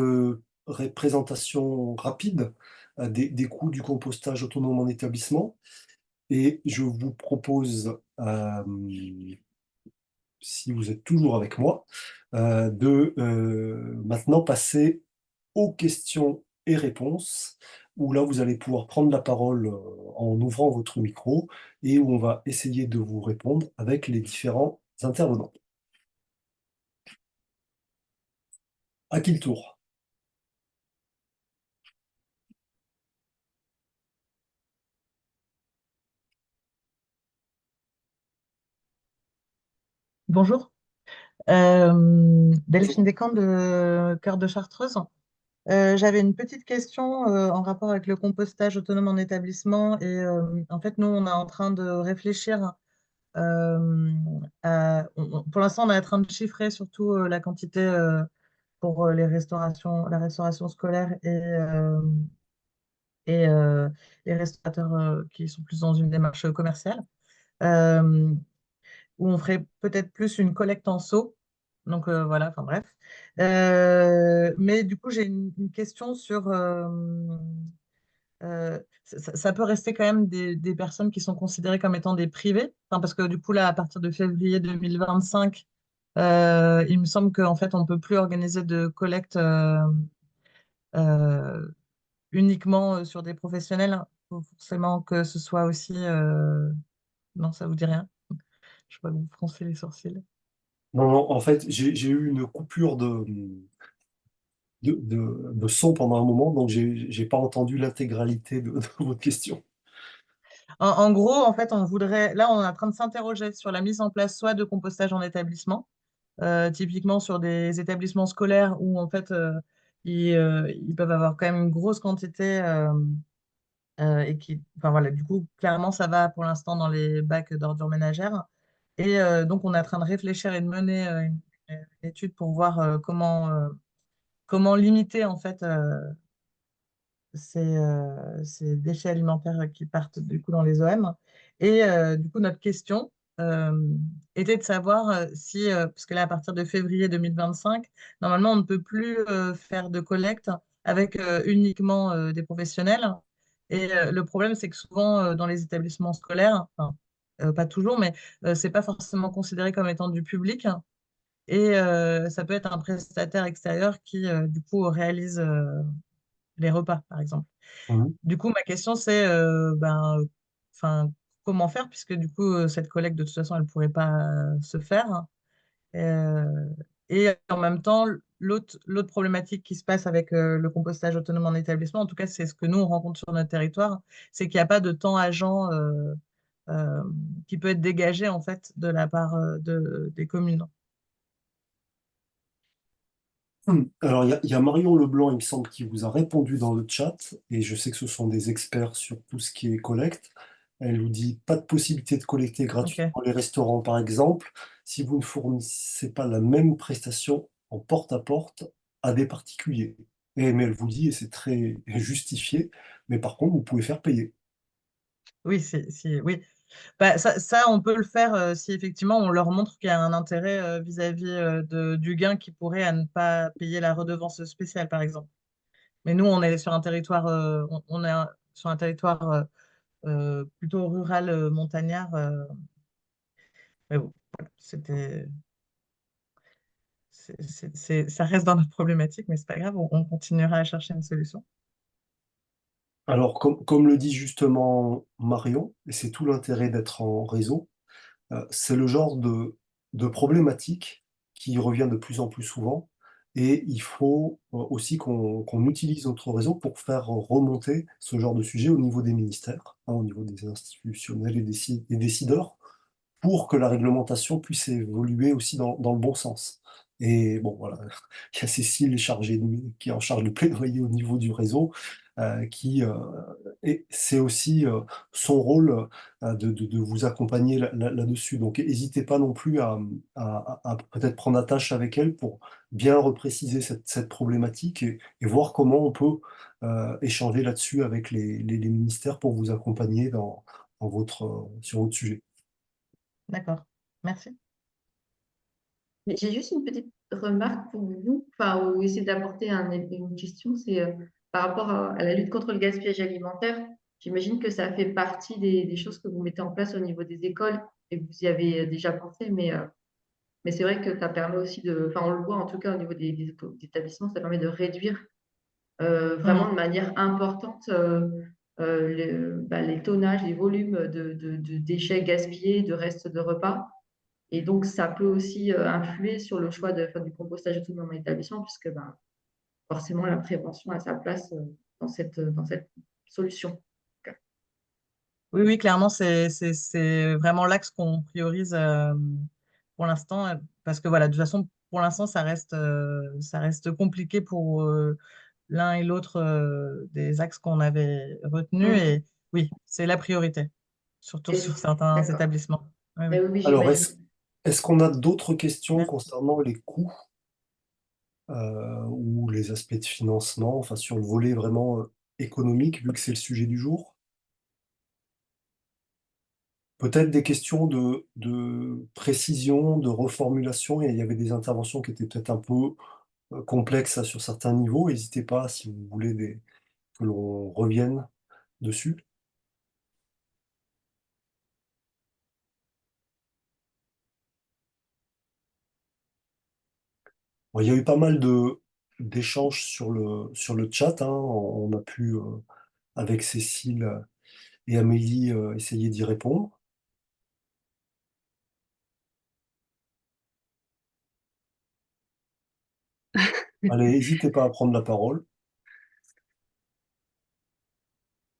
présentation rapide des coûts du compostage autonome en établissement. Et je vous propose, si vous êtes toujours avec moi, de maintenant passer aux questions et réponses, où là vous allez pouvoir prendre la parole en ouvrant votre micro et où on va essayer de vous répondre avec les différents intervenants. À qui le tour? Bonjour, Delphine Descamps de Cœur de Chartreuse. J'avais une petite question en rapport avec le compostage autonome en établissement et en fait nous on est en train de réfléchir pour l'instant on est en train de chiffrer surtout la quantité pour la restauration scolaire et les restaurateurs qui sont plus dans une démarche commerciale. Euh, où on ferait peut-être plus une collecte en seau. Donc voilà, enfin bref. Mais du coup, j'ai une question sur... ça peut rester quand même des personnes qui sont considérées comme étant des privés. Enfin, parce que du coup, là, à partir de février 2025, il me semble qu'en fait, on ne peut plus organiser de collecte euh, uniquement sur des professionnels. Il faut forcément que ce soit aussi... Non, ça vous dit rien? Je vois que vous froncez les sourcils. Non, non, en fait, j'ai eu une coupure de son pendant un moment, donc j'ai pas entendu l'intégralité de votre question. En gros, en fait, là, on est en train de s'interroger sur la mise en place soit de compostage en établissement, typiquement sur des établissements scolaires où, en fait, ils peuvent avoir quand même une grosse quantité et enfin voilà, du coup, clairement, ça va pour l'instant dans les bacs d'ordures ménagères. Et donc, on est en train de réfléchir et de mener une étude pour voir comment limiter, en fait, ces déchets alimentaires qui partent du coup dans les OM. Et du coup, notre question euh, était de savoir si, parce que là, à partir de février 2025, normalement, on ne peut plus faire de collecte avec uniquement des professionnels. Et le problème, c'est que souvent, dans les établissements scolaires, enfin, pas toujours, mais c'est pas forcément considéré comme étant du public. Et ça peut être un prestataire extérieur qui, du coup, réalise les repas, par exemple. Mhm. Du coup, ma question, c'est enfin, comment faire, puisque du coup, cette collecte, de toute façon, elle ne pourrait pas se faire. Euh, et en même temps, l'autre problématique qui se passe avec le compostage autonome en établissement, en tout cas, c'est ce que nous, on rencontre sur notre territoire, c'est qu'il n'y a pas de temps agent euh, qui peut être dégagé, en fait, de la part des communes. Alors, il y a Marion Leblanc, il me semble, qui vous a répondu dans le chat, et je sais que ce sont des experts sur tout ce qui est collecte. Elle vous dit pas de possibilité de collecter OK. gratuitement les restaurants, par exemple, si vous ne fournissez pas la même prestation en porte-à-porte à des particuliers. Mais elle vous dit, et c'est très justifié, mais par contre, vous pouvez faire payer. Oui, oui. Bah, ça, on peut le faire si effectivement on leur montre qu'il y a un intérêt vis-à-vis du gain qui pourrait à ne pas payer la redevance spéciale, par exemple. Mais nous, on est sur un territoire, sur un territoire plutôt rural, montagnard. Mais bon, voilà, ça reste dans notre problématique, mais c'est pas grave, on continuera à chercher une solution. Alors, comme le dit justement Marion, et c'est tout l'intérêt d'être en réseau, c'est le genre de problématique qui revient de plus en plus souvent et il faut aussi qu'on utilise notre réseau pour faire remonter ce genre de sujet au niveau des ministères, hein, au niveau des institutionnels et des décideurs, pour que la réglementation puisse évoluer aussi dans le bon sens. Et bon, voilà, il y a Cécile qui est en charge de plaidoyer au niveau du réseau, et c'est aussi son rôle de vous accompagner là-dessus. Donc, n'hésitez pas non plus à peut-être prendre attache avec elle pour bien repréciser cette problématique et voir comment on peut échanger là-dessus avec les ministères pour vous accompagner sur votre sujet. D'accord. Merci. Mais j'ai juste une petite remarque pour vous, enfin, ou essayer d'apporter une question, c'est par rapport à la lutte contre le gaspillage alimentaire. J'imagine que ça fait partie des choses que vous mettez en place au niveau des écoles et vous y avez déjà pensé, mais c'est vrai que ça permet aussi enfin, on le voit en tout cas au niveau des établissements, ça permet de réduire vraiment de Mhm. manière importante les tonnages, les volumes de déchets gaspillés, de restes de repas. Et donc, ça peut aussi influer sur le choix de faire du compostage autonome en établissement, puisque ben, forcément, la prévention a sa place dans cette solution. Oui, oui, clairement, c'est vraiment l'axe qu'on priorise pour l'instant, parce que voilà, de toute façon, pour l'instant, ça reste compliqué l'un et l'autre des axes qu'on avait retenus. Et oui, c'est la priorité, surtout Et- sur certains D'accord. établissements. Oui, oui. Oui, oui, Alors, j'imagine. est-ce qu'on a d'autres questions concernant les coûts ou les aspects de financement, enfin sur le volet vraiment économique, vu que c'est le sujet du jour? Peut-être des questions de précision, de reformulation. Il y avait des interventions qui étaient peut-être un peu complexes sur certains niveaux. N'hésitez pas si vous voulez que l'on revienne dessus. Bon, il y a eu pas mal d'échanges sur le chat, hein. On a pu, avec Cécile et Amélie, essayer d'y répondre. Allez, n'hésitez pas à prendre la parole.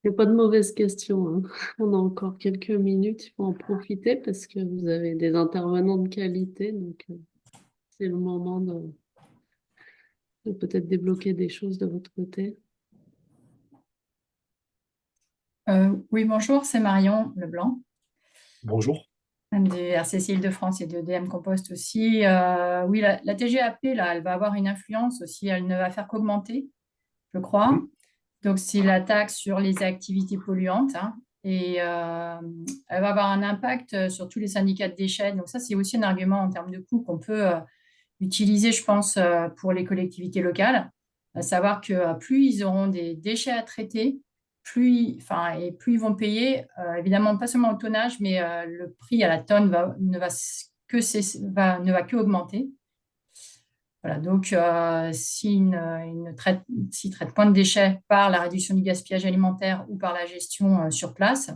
Il n'y a pas de mauvaise question, hein. On a encore quelques minutes, il faut en profiter parce que vous avez des intervenants de qualité, donc c'est le moment de peut-être débloquer des choses de votre côté. Oui, bonjour, c'est Marion Leblanc Bonjour. du RCC Île-de-France et de DM Compost aussi. Oui, la TGAP, là, elle va avoir une influence aussi, elle ne va faire qu'augmenter, je crois. Oui. Donc, c'est la taxe sur les activités polluantes, hein, et elle va avoir un impact sur tous les syndicats de déchets. Donc, ça, c'est aussi un argument en termes de coût qu'on peut utiliser, je pense, pour les collectivités locales, à savoir que plus ils auront des déchets à traiter, plus ils vont payer, évidemment, pas seulement au tonnage, mais le prix à la tonne ne va que augmenter. Voilà, donc, s'ils traitent point de déchets par la réduction du gaspillage alimentaire ou par la gestion sur place,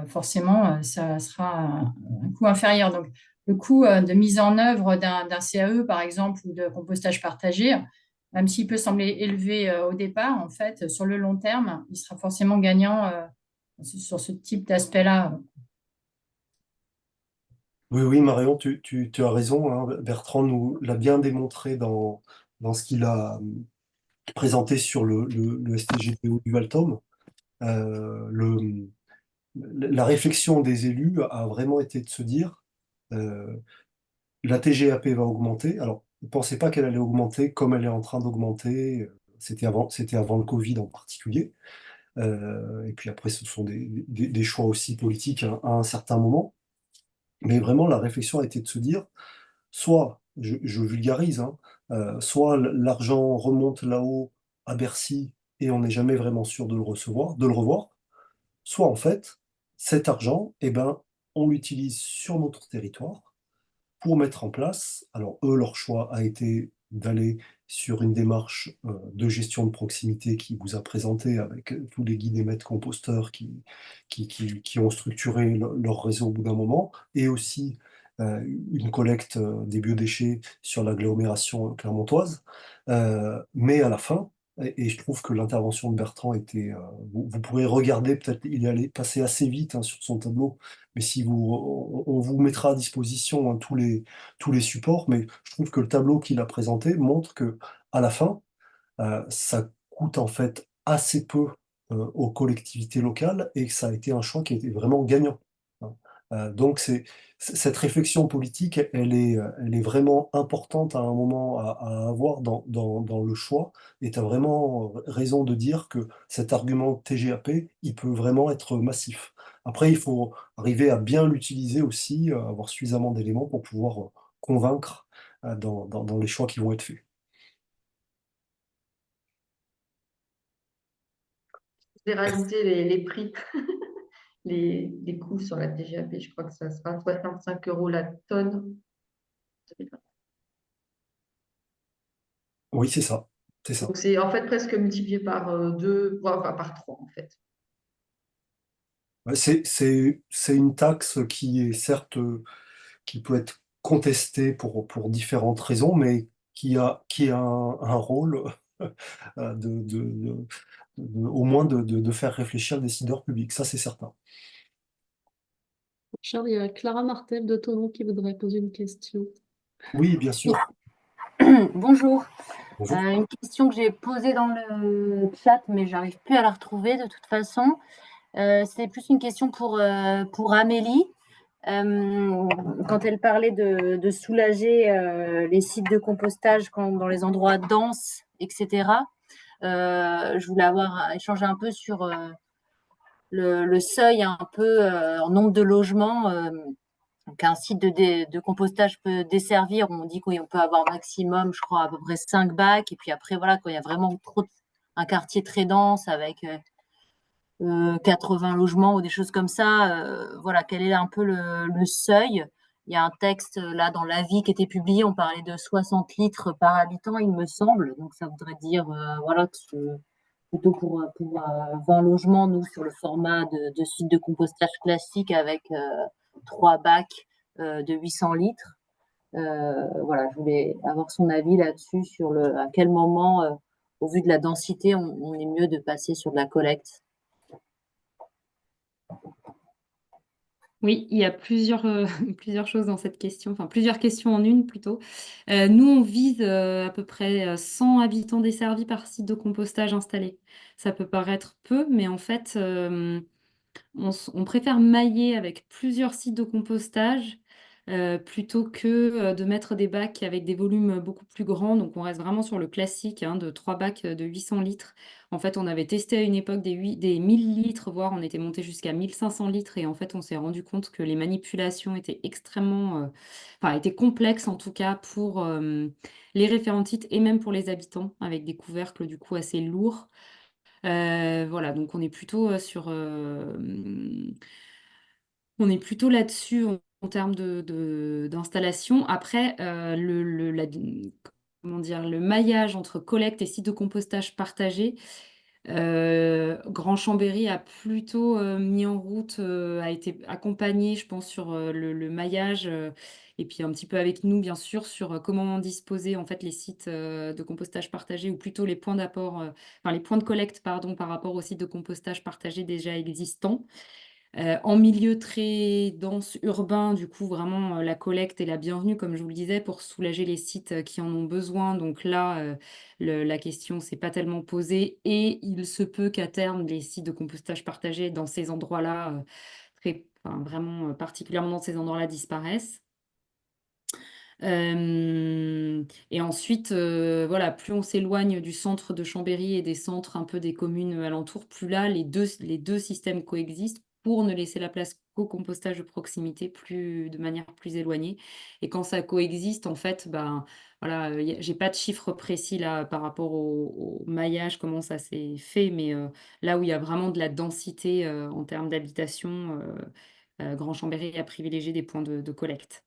forcément, ça sera un coût inférieur. Donc, le coût de mise en œuvre d'un CAE, par exemple, ou de compostage partagé, même s'il peut sembler élevé au départ, en fait, sur le long terme, il sera forcément gagnant sur ce type d'aspect-là. Oui, oui, Marion, tu as raison, hein. Bertrand nous l'a bien démontré dans ce qu'il a présenté sur le STGPO du Valtom. Euh, le, la réflexion des élus a vraiment été de se dire, euh, la TGAP va augmenter. Alors, ne pensez pas qu'elle allait augmenter comme elle est en train d'augmenter. C'était avant le Covid en particulier. Et puis après, ce sont des choix aussi politiques à un certain moment. Mais vraiment, la réflexion a été de se dire, soit, je vulgarise, hein, soit l'argent remonte là-haut à Bercy et on n'est jamais vraiment sûr de le recevoir, de le revoir, soit en fait, cet argent, eh ben, on l'utilise sur notre territoire pour mettre en place. Alors eux, leur choix a été d'aller sur une démarche de gestion de proximité qui vous a présenté avec tous les guides et maîtres composteurs qui ont structuré leur réseau au bout d'un moment, et aussi une collecte des biodéchets sur l'agglomération clermontoise. Mais à la fin, et je trouve que l'intervention de Bertrand était, vous pourrez regarder, peut-être il est allé passer assez vite, hein, sur son tableau, mais si on vous mettra à disposition, hein, tous les supports, mais je trouve que le tableau qu'il a présenté montre que à la fin, ça coûte en fait assez peu aux collectivités locales et que ça a été un choix qui a été vraiment gagnant, hein. Donc cette réflexion politique, elle est vraiment importante à un moment à avoir dans le choix, et tu as vraiment raison de dire que cet argument TGAP, il peut vraiment être massif. Après, il faut arriver à bien l'utiliser aussi, avoir suffisamment d'éléments pour pouvoir convaincre dans les choix qui vont être faits. Je vais rajouter les prix, les coûts sur la TGAP. Je crois que ça sera 65 € la tonne. Oui, c'est ça. C'est ça. Donc, c'est en fait presque multiplié par 2, voire par 3, en fait. Ouais, c'est une taxe qui est certes, qui peut être contestée pour différentes raisons, mais qui a un rôle au moins de faire réfléchir le décideur public. Ça, c'est certain. Charles, il y a Clara Martel de Thonon qui voudrait poser une question. Oui, bien sûr. Bonjour. Bonjour. Une question que j'ai posée dans le chat, mais j'arrive plus à la retrouver de toute façon. C'est plus une question pour Amélie. Quand elle parlait de soulager les sites de compostage dans les endroits denses, etc. Je voulais échanger un peu sur le seuil, un peu en nombre de logements qu'un site de compostage peut desservir. On dit qu'on peut avoir maximum, je crois, à peu près 5 bacs. Et puis après, voilà, quand il y a vraiment un quartier très dense avec 80 logements ou des choses comme ça, voilà, quel est un peu le seuil? Il y a un texte là dans l'avis qui était publié, on parlait de 60 litres par habitant, il me semble. Donc ça voudrait dire, voilà, que plutôt pour 20 logements, nous, sur le format de site de compostage classique avec 3 bacs de 800 litres. Voilà, je voulais avoir son avis là-dessus sur à quel moment, au vu de la densité, on est mieux de passer sur de la collecte. Oui, il y a plusieurs choses dans cette question, enfin plusieurs questions en une plutôt. Nous, on vise à peu près 100 habitants desservis par site de compostage installé. Ça peut paraître peu, mais en fait, on préfère mailler avec plusieurs sites de compostage plutôt que de mettre des bacs avec des volumes beaucoup plus grands. Donc, on reste vraiment sur le classique de 3 bacs de 800 litres. En fait, on avait testé à une époque des 1000 litres, voire on était monté jusqu'à 1500 litres. Et en fait, on s'est rendu compte que les manipulations étaient étaient complexes en tout cas pour les référentites et même pour les habitants, avec des couvercles du coup assez lourds. Voilà, donc on est plutôt là-dessus en termes d'installation. Après, comment dire, le maillage entre collecte et site de compostage partagé, Grand Chambéry a plutôt mis en route, a été accompagné, je pense, sur le maillage, et puis un petit peu avec nous, bien sûr, sur comment disposer en fait les sites de compostage partagé, ou plutôt les points d'apport, enfin les points de collecte, pardon, par rapport aux sites de compostage partagé déjà existants. En milieu très dense urbain, du coup, vraiment, la collecte est la bienvenue, comme je vous le disais, pour soulager les sites qui en ont besoin. Donc là, la question s'est pas tellement posée, et il se peut qu'à terme, les sites de compostage partagé dans ces endroits-là, vraiment particulièrement dans ces endroits-là, disparaissent. Et ensuite, voilà, plus on s'éloigne du centre de Chambéry et des centres un peu des communes alentours, plus là, les deux systèmes coexistent pour ne laisser la place qu'au compostage de proximité de manière plus éloignée. Et quand ça coexiste, en fait, ben, voilà, j'ai pas de chiffres précis là par rapport au maillage, comment ça s'est fait, mais là où il y a vraiment de la densité en termes d'habitation, Grand Chambéry a privilégié des points de collecte.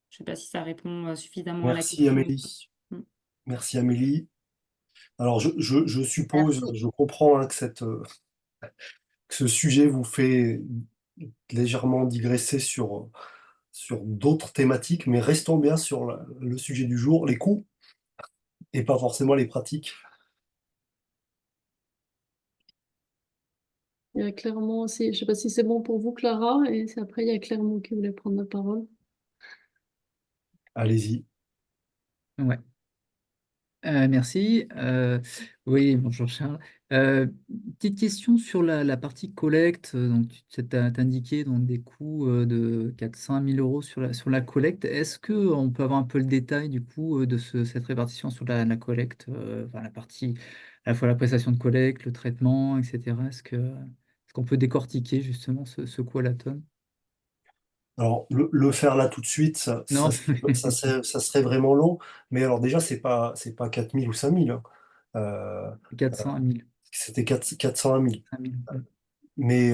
Je ne sais pas si ça répond suffisamment à la Merci question. Amélie. Merci Amélie. Alors je suppose, Merci. je comprends que ce sujet vous fait légèrement digresser sur d'autres thématiques, mais restons bien sur le sujet du jour, les coûts, et pas forcément les pratiques. Il y a Clermont aussi. Je ne sais pas si c'est bon pour vous, Clara, et après, il y a Clermont qui voulait prendre la parole. Allez-y. Ouais. Merci. Oui, bonjour Charles. Petite question sur la partie collecte. Donc, tu as indiqué donc, des coûts de 400 000 euros sur la collecte. Est-ce qu'on peut avoir un peu le détail du coup de cette répartition sur la collecte, enfin, la partie à la fois la prestation de collecte, le traitement, etc. Est-ce qu'on peut décortiquer justement ce coût à la tonne? Alors, le faire là tout de suite, Non, ça serait vraiment long. Mais alors déjà, c'est pas 4000 ou 5000, hein. Euh, 400 à 1000. C'était 400 à 1000. 5000. Mais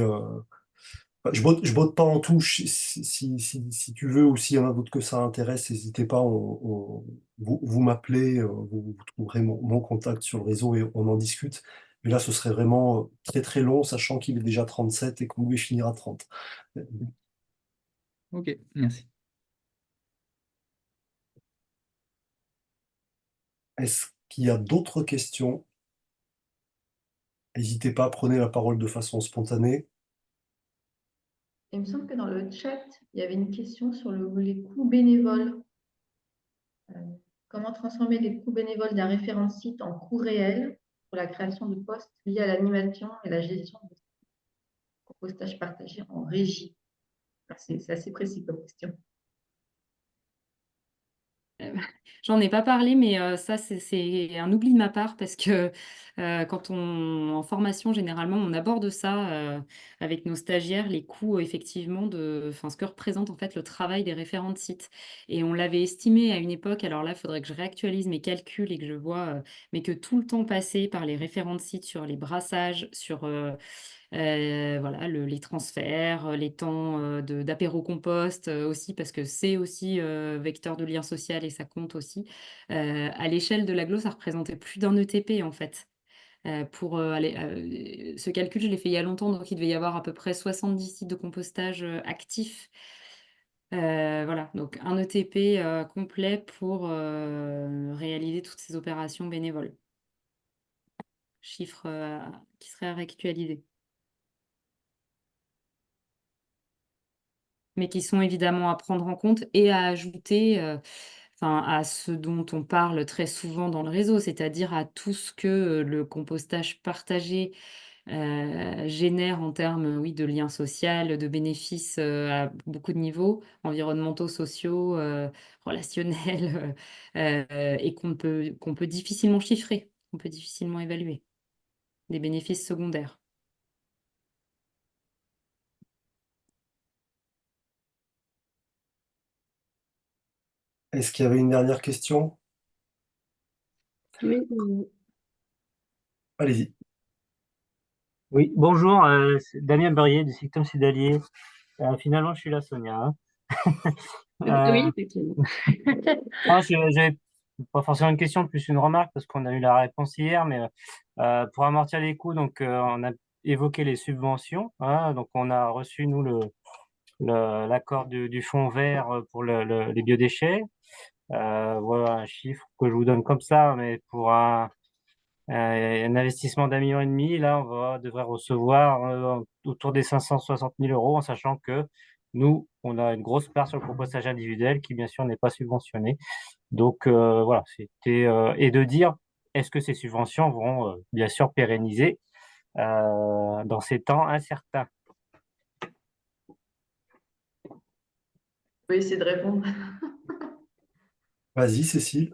je botte pas en touche. Si tu veux, ou s'il y en a d'autres que ça intéresse, n'hésitez pas. Vous m'appelez, vous trouverez mon contact sur le réseau et on en discute. Mais là, ce serait vraiment très très long, sachant qu'il est déjà 37 et qu'on devait finir à 30. Ok, merci. Est-ce qu'il y a d'autres questions? N'hésitez pas, prenez la parole de façon spontanée. Il me semble que dans le chat, il y avait une question sur les coûts bénévoles. Comment transformer les coûts bénévoles d'un référent site en coûts réels pour la création de postes liés à l'animation et la gestion de compostage partagé en régie? C'est assez précis comme question. J'en ai pas parlé, mais ça, c'est un oubli de ma part parce que quand en formation, généralement, on aborde ça avec nos stagiaires, les coûts, effectivement, enfin, ce que représente en fait le travail des référents de site. Et on l'avait estimé à une époque, alors là, il faudrait que je réactualise mes calculs et que je vois, mais que tout le temps passé par les référents de site sur les brassages, sur voilà, les transferts, les temps d'apéro compost aussi, parce que c'est aussi vecteur de lien social et ça compte aussi. À l'échelle de l'agglo, ça représentait plus d'un ETP en fait. Ce calcul, je l'ai fait il y a longtemps, donc il devait y avoir à peu près 70 sites de compostage actifs. Voilà, donc un ETP complet pour réaliser toutes ces opérations bénévoles. Chiffre qui serait à réactualiser. Mais qui sont évidemment à prendre en compte et à ajouter enfin, à ce dont on parle très souvent dans le réseau, c'est-à-dire à tout ce que le compostage partagé génère en termes, oui, de lien social, de bénéfices à beaucoup de niveaux, environnementaux, sociaux, relationnels, et qu'on peut difficilement chiffrer, qu'on peut difficilement évaluer, des bénéfices secondaires. Est-ce qu'il y avait une dernière question? Oui, Allez-y. Oui, bonjour, c'est Damien Berrier du Sectum Sudalier. Finalement, je suis là, Sonia, hein. oui, Euh, effectivement. j'avais pas forcément une question, plus une remarque, parce qu'on a eu la réponse hier, mais pour amortir les coûts, donc on a évoqué les subventions, hein, donc on a reçu, nous, l'accord du fonds vert pour les biodéchets. Voilà un chiffre que je vous donne comme ça, mais pour un investissement d'1,5 million, là, devrait recevoir autour des 560 000 euros, en sachant que nous, on a une grosse part sur le compostage individuel qui, bien sûr, n'est pas subventionné. Donc, voilà, c'était. Et de dire, est-ce que ces subventions vont, bien sûr, pérenniser dans ces temps incertains? Je vais essayer de répondre. Vas-y, Cécile.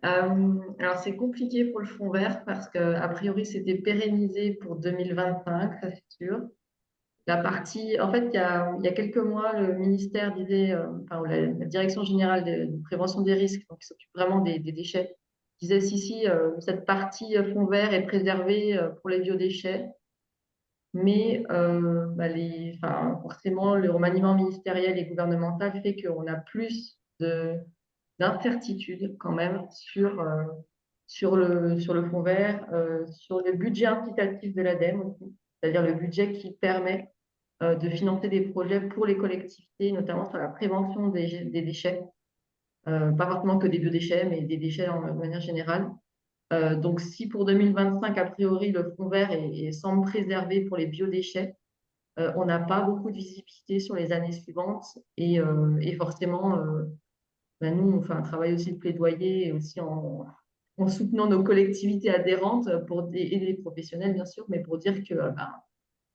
Alors, c'est compliqué pour le fonds vert parce qu'a priori, c'était pérennisé pour 2025, ça c'est sûr. La partie, en fait, il y a quelques mois, le ministère disait, enfin, ou la Direction générale de prévention des risques, donc qui s'occupe vraiment des déchets, disait si, cette partie fonds vert est préservée pour les biodéchets, mais bah, forcément, le remaniement ministériel et gouvernemental fait qu'on a plus d'incertitude quand même sur le fonds vert, sur le budget incitatif de l'ADEME aussi, c'est-à-dire le budget qui permet de financer des projets pour les collectivités, notamment sur la prévention des déchets, pas forcément que des biodéchets, mais des déchets de manière générale. Donc, si pour 2025, a priori, le fonds vert semble préservé pour les biodéchets, on n'a pas beaucoup de visibilité sur les années suivantes et forcément, nous, on fait un travail aussi de plaidoyer et aussi en soutenant nos collectivités adhérentes et les professionnels, bien sûr, mais pour dire que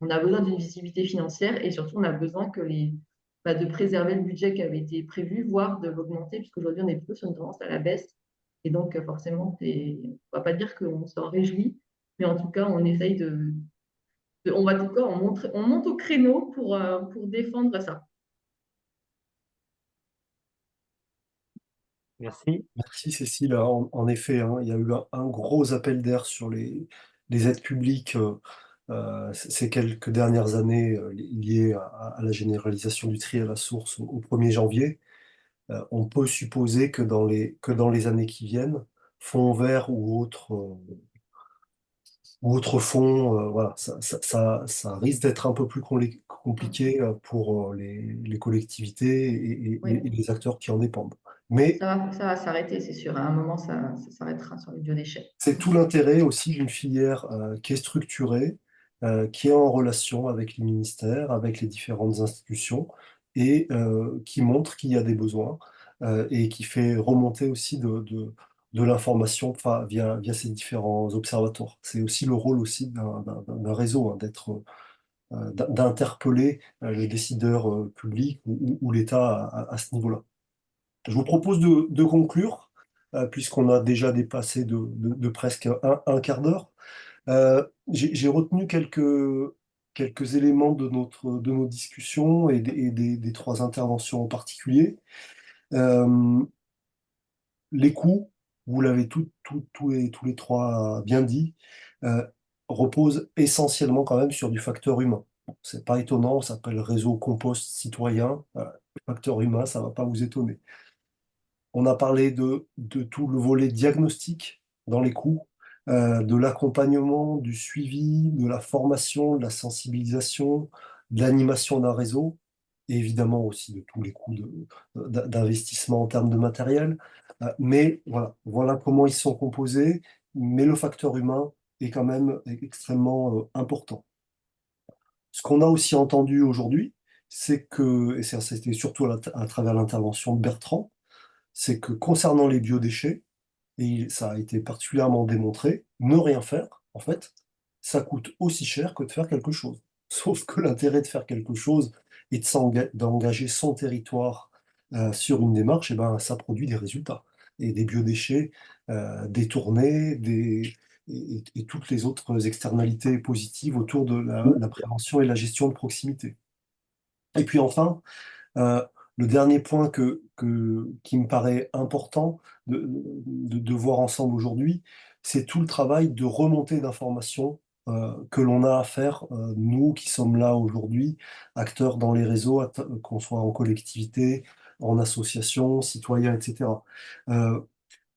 on a besoin d'une visibilité financière et surtout, on a besoin de préserver le budget qui avait été prévu, voire de l'augmenter, puisqu'aujourd'hui, on est plutôt sur une tendance à la baisse. Et donc, forcément, on ne va pas dire qu'on s'en réjouit, mais en tout cas, on essaye on va en tout cas, on monte au créneau pour défendre ça. Merci. Merci Cécile. En effet, hein, il y a eu un gros appel d'air sur les aides publiques ces quelques dernières années liées à la généralisation du tri à la source au 1er janvier. On peut supposer que que dans les années qui viennent, fonds verts ou autres fonds, voilà, ça risque d'être un peu plus compliqué pour les collectivités Oui. et les acteurs qui en dépendent. Mais Ça va s'arrêter, c'est sûr. À un moment, ça s'arrêtera sur les biodéchets. c'est tout l'intérêt aussi d'une filière qui est structurée, qui est en relation avec les ministères, avec les différentes institutions et qui montre qu'il y a des besoins. et qui fait remonter aussi de l'information via ces différents observatoires. C'est aussi le rôle aussi d'un réseau, hein, d'interpeller les décideurs publics ou l'État à ce niveau-là. Je vous propose de conclure, puisqu'on a déjà dépassé de presque un quart d'heure. J'ai retenu quelques éléments de nos discussions et des trois interventions en particulier. Euh, les coûts, vous l'avez tous les trois bien dit, euh, reposent essentiellement quand même sur du facteur humain. C'est pas étonnant, ça s'appelle réseau compost citoyen. Le facteur humain, ça va pas vous étonner. On a parlé de tout le volet diagnostic dans les coûts, de l'accompagnement, du suivi, de la formation, de la sensibilisation, de l'animation d'un réseau, et évidemment aussi de tous les coûts d'investissement en termes de matériel. Mais voilà comment ils sont composés, mais le facteur humain est quand même extrêmement important. Ce qu'on a aussi entendu aujourd'hui, c'est que, et ça c'était surtout à travers l'intervention de Bertrand, c'est que concernant les biodéchets, et ça a été particulièrement démontré, ne rien faire, en fait, ça coûte aussi cher que de faire quelque chose. Sauf que l'intérêt de faire quelque chose et d'engager son territoire sur une démarche, et ben, ça produit des résultats. Et des biodéchets détournés, et toutes les autres externalités positives autour de la prévention et la gestion de proximité. Et puis enfin, euh, le dernier point qui me paraît important de voir ensemble aujourd'hui, c'est tout le travail de remontée d'informations que l'on a à faire, nous qui sommes là aujourd'hui, acteurs dans les réseaux, qu'on soit en collectivité, en association, citoyens, etc. Euh,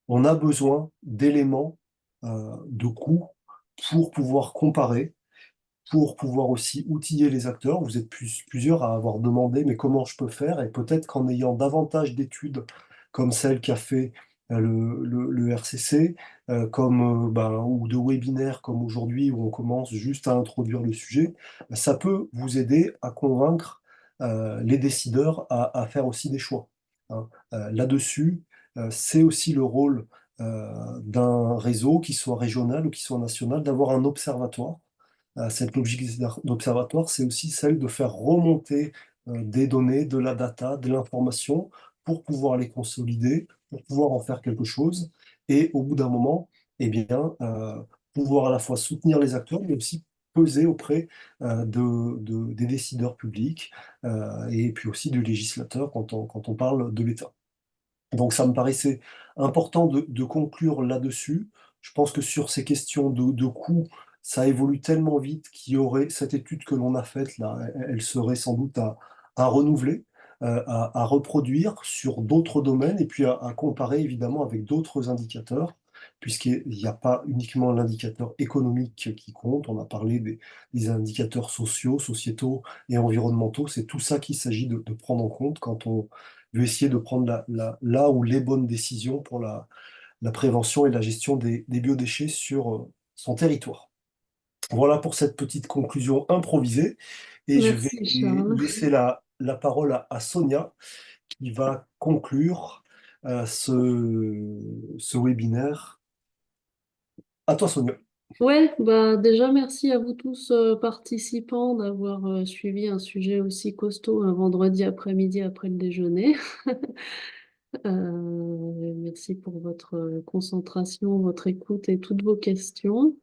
on a besoin d'éléments, de coûts pour pouvoir comparer, pour pouvoir aussi outiller les acteurs. Vous êtes plusieurs à avoir demandé, mais comment je peux faire? Et peut-être qu'en ayant davantage d'études comme celle qu'a fait le RCC, ou de webinaires comme aujourd'hui, où on commence juste à introduire le sujet, ça peut vous aider à convaincre les décideurs à faire aussi des choix, hein. Là-dessus, c'est aussi le rôle d'un réseau, qui soit régional ou qui soit national, d'avoir un observatoire. Cette logique d'observatoire, c'est aussi celle de faire remonter des données, de la data, de l'information, pour pouvoir les consolider, pour pouvoir en faire quelque chose, et au bout d'un moment, eh bien, pouvoir à la fois soutenir les acteurs, mais aussi peser auprès des décideurs publics, et puis aussi du législateur quand on parle de l'État. Donc ça me paraissait important de conclure là-dessus. Je pense que sur ces questions de coûts, ça évolue tellement vite qu'il y aurait cette étude que l'on a faite là, elle serait sans doute à renouveler, à reproduire sur d'autres domaines et puis à comparer évidemment avec d'autres indicateurs, puisqu'il n'y a pas uniquement l'indicateur économique qui compte. On a parlé des indicateurs sociaux, sociétaux et environnementaux. C'est tout ça qu'il s'agit de prendre en compte quand on veut essayer de prendre là où les bonnes décisions pour la prévention et la gestion des biodéchets sur son territoire. Voilà pour cette petite conclusion improvisée. Et je vais Merci, Charles. laisser la parole à Sonia, qui va conclure ce webinaire. À toi, Sonia. Ouais, bah déjà merci à vous tous participants d'avoir suivi un sujet aussi costaud un vendredi après-midi après le déjeuner. Merci pour votre concentration, votre écoute et toutes vos questions.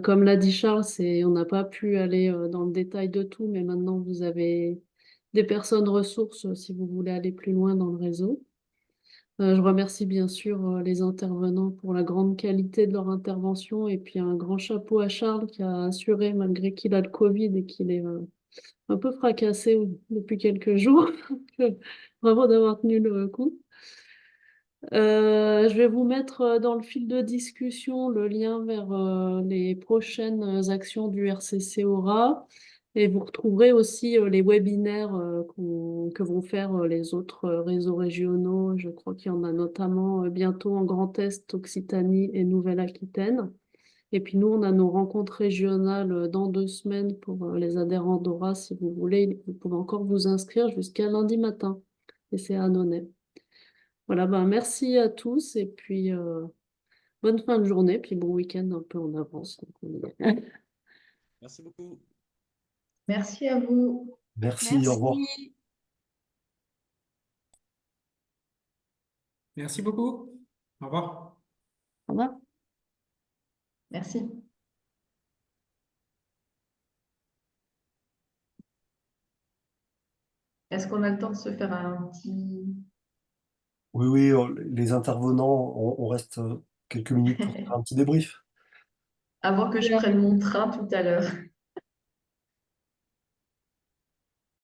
Comme l'a dit Charles, on n'a pas pu aller dans le détail de tout, mais maintenant vous avez des personnes ressources si vous voulez aller plus loin dans le réseau. Je remercie bien sûr les intervenants pour la grande qualité de leur intervention et puis un grand chapeau à Charles qui a assuré, malgré qu'il a le Covid et qu'il est un peu fracassé depuis quelques jours. Bravo d'avoir tenu le coup. Je vais vous mettre dans le fil de discussion le lien vers les prochaines actions du RCC Aura et vous retrouverez aussi les webinaires que vont faire les autres réseaux régionaux. Je crois qu'il y en a notamment bientôt en Grand Est, Occitanie et Nouvelle-Aquitaine. Et puis nous, on a nos rencontres régionales dans 2 semaines pour les adhérents d'Aura. Si vous voulez, vous pouvez encore vous inscrire jusqu'à lundi matin. Et c'est à Annonay. Voilà, ben, merci à tous et puis bonne fin de journée, puis bon week-end un peu en avance. Donc on y est. Merci beaucoup. Merci à vous. Merci, au revoir. Merci. Merci beaucoup. Au revoir. Au revoir. Merci. Est-ce qu'on a le temps de se faire un petit... Oui, oui, les intervenants, on reste quelques minutes pour faire un petit débrief. Avant que je prenne mon train tout à l'heure.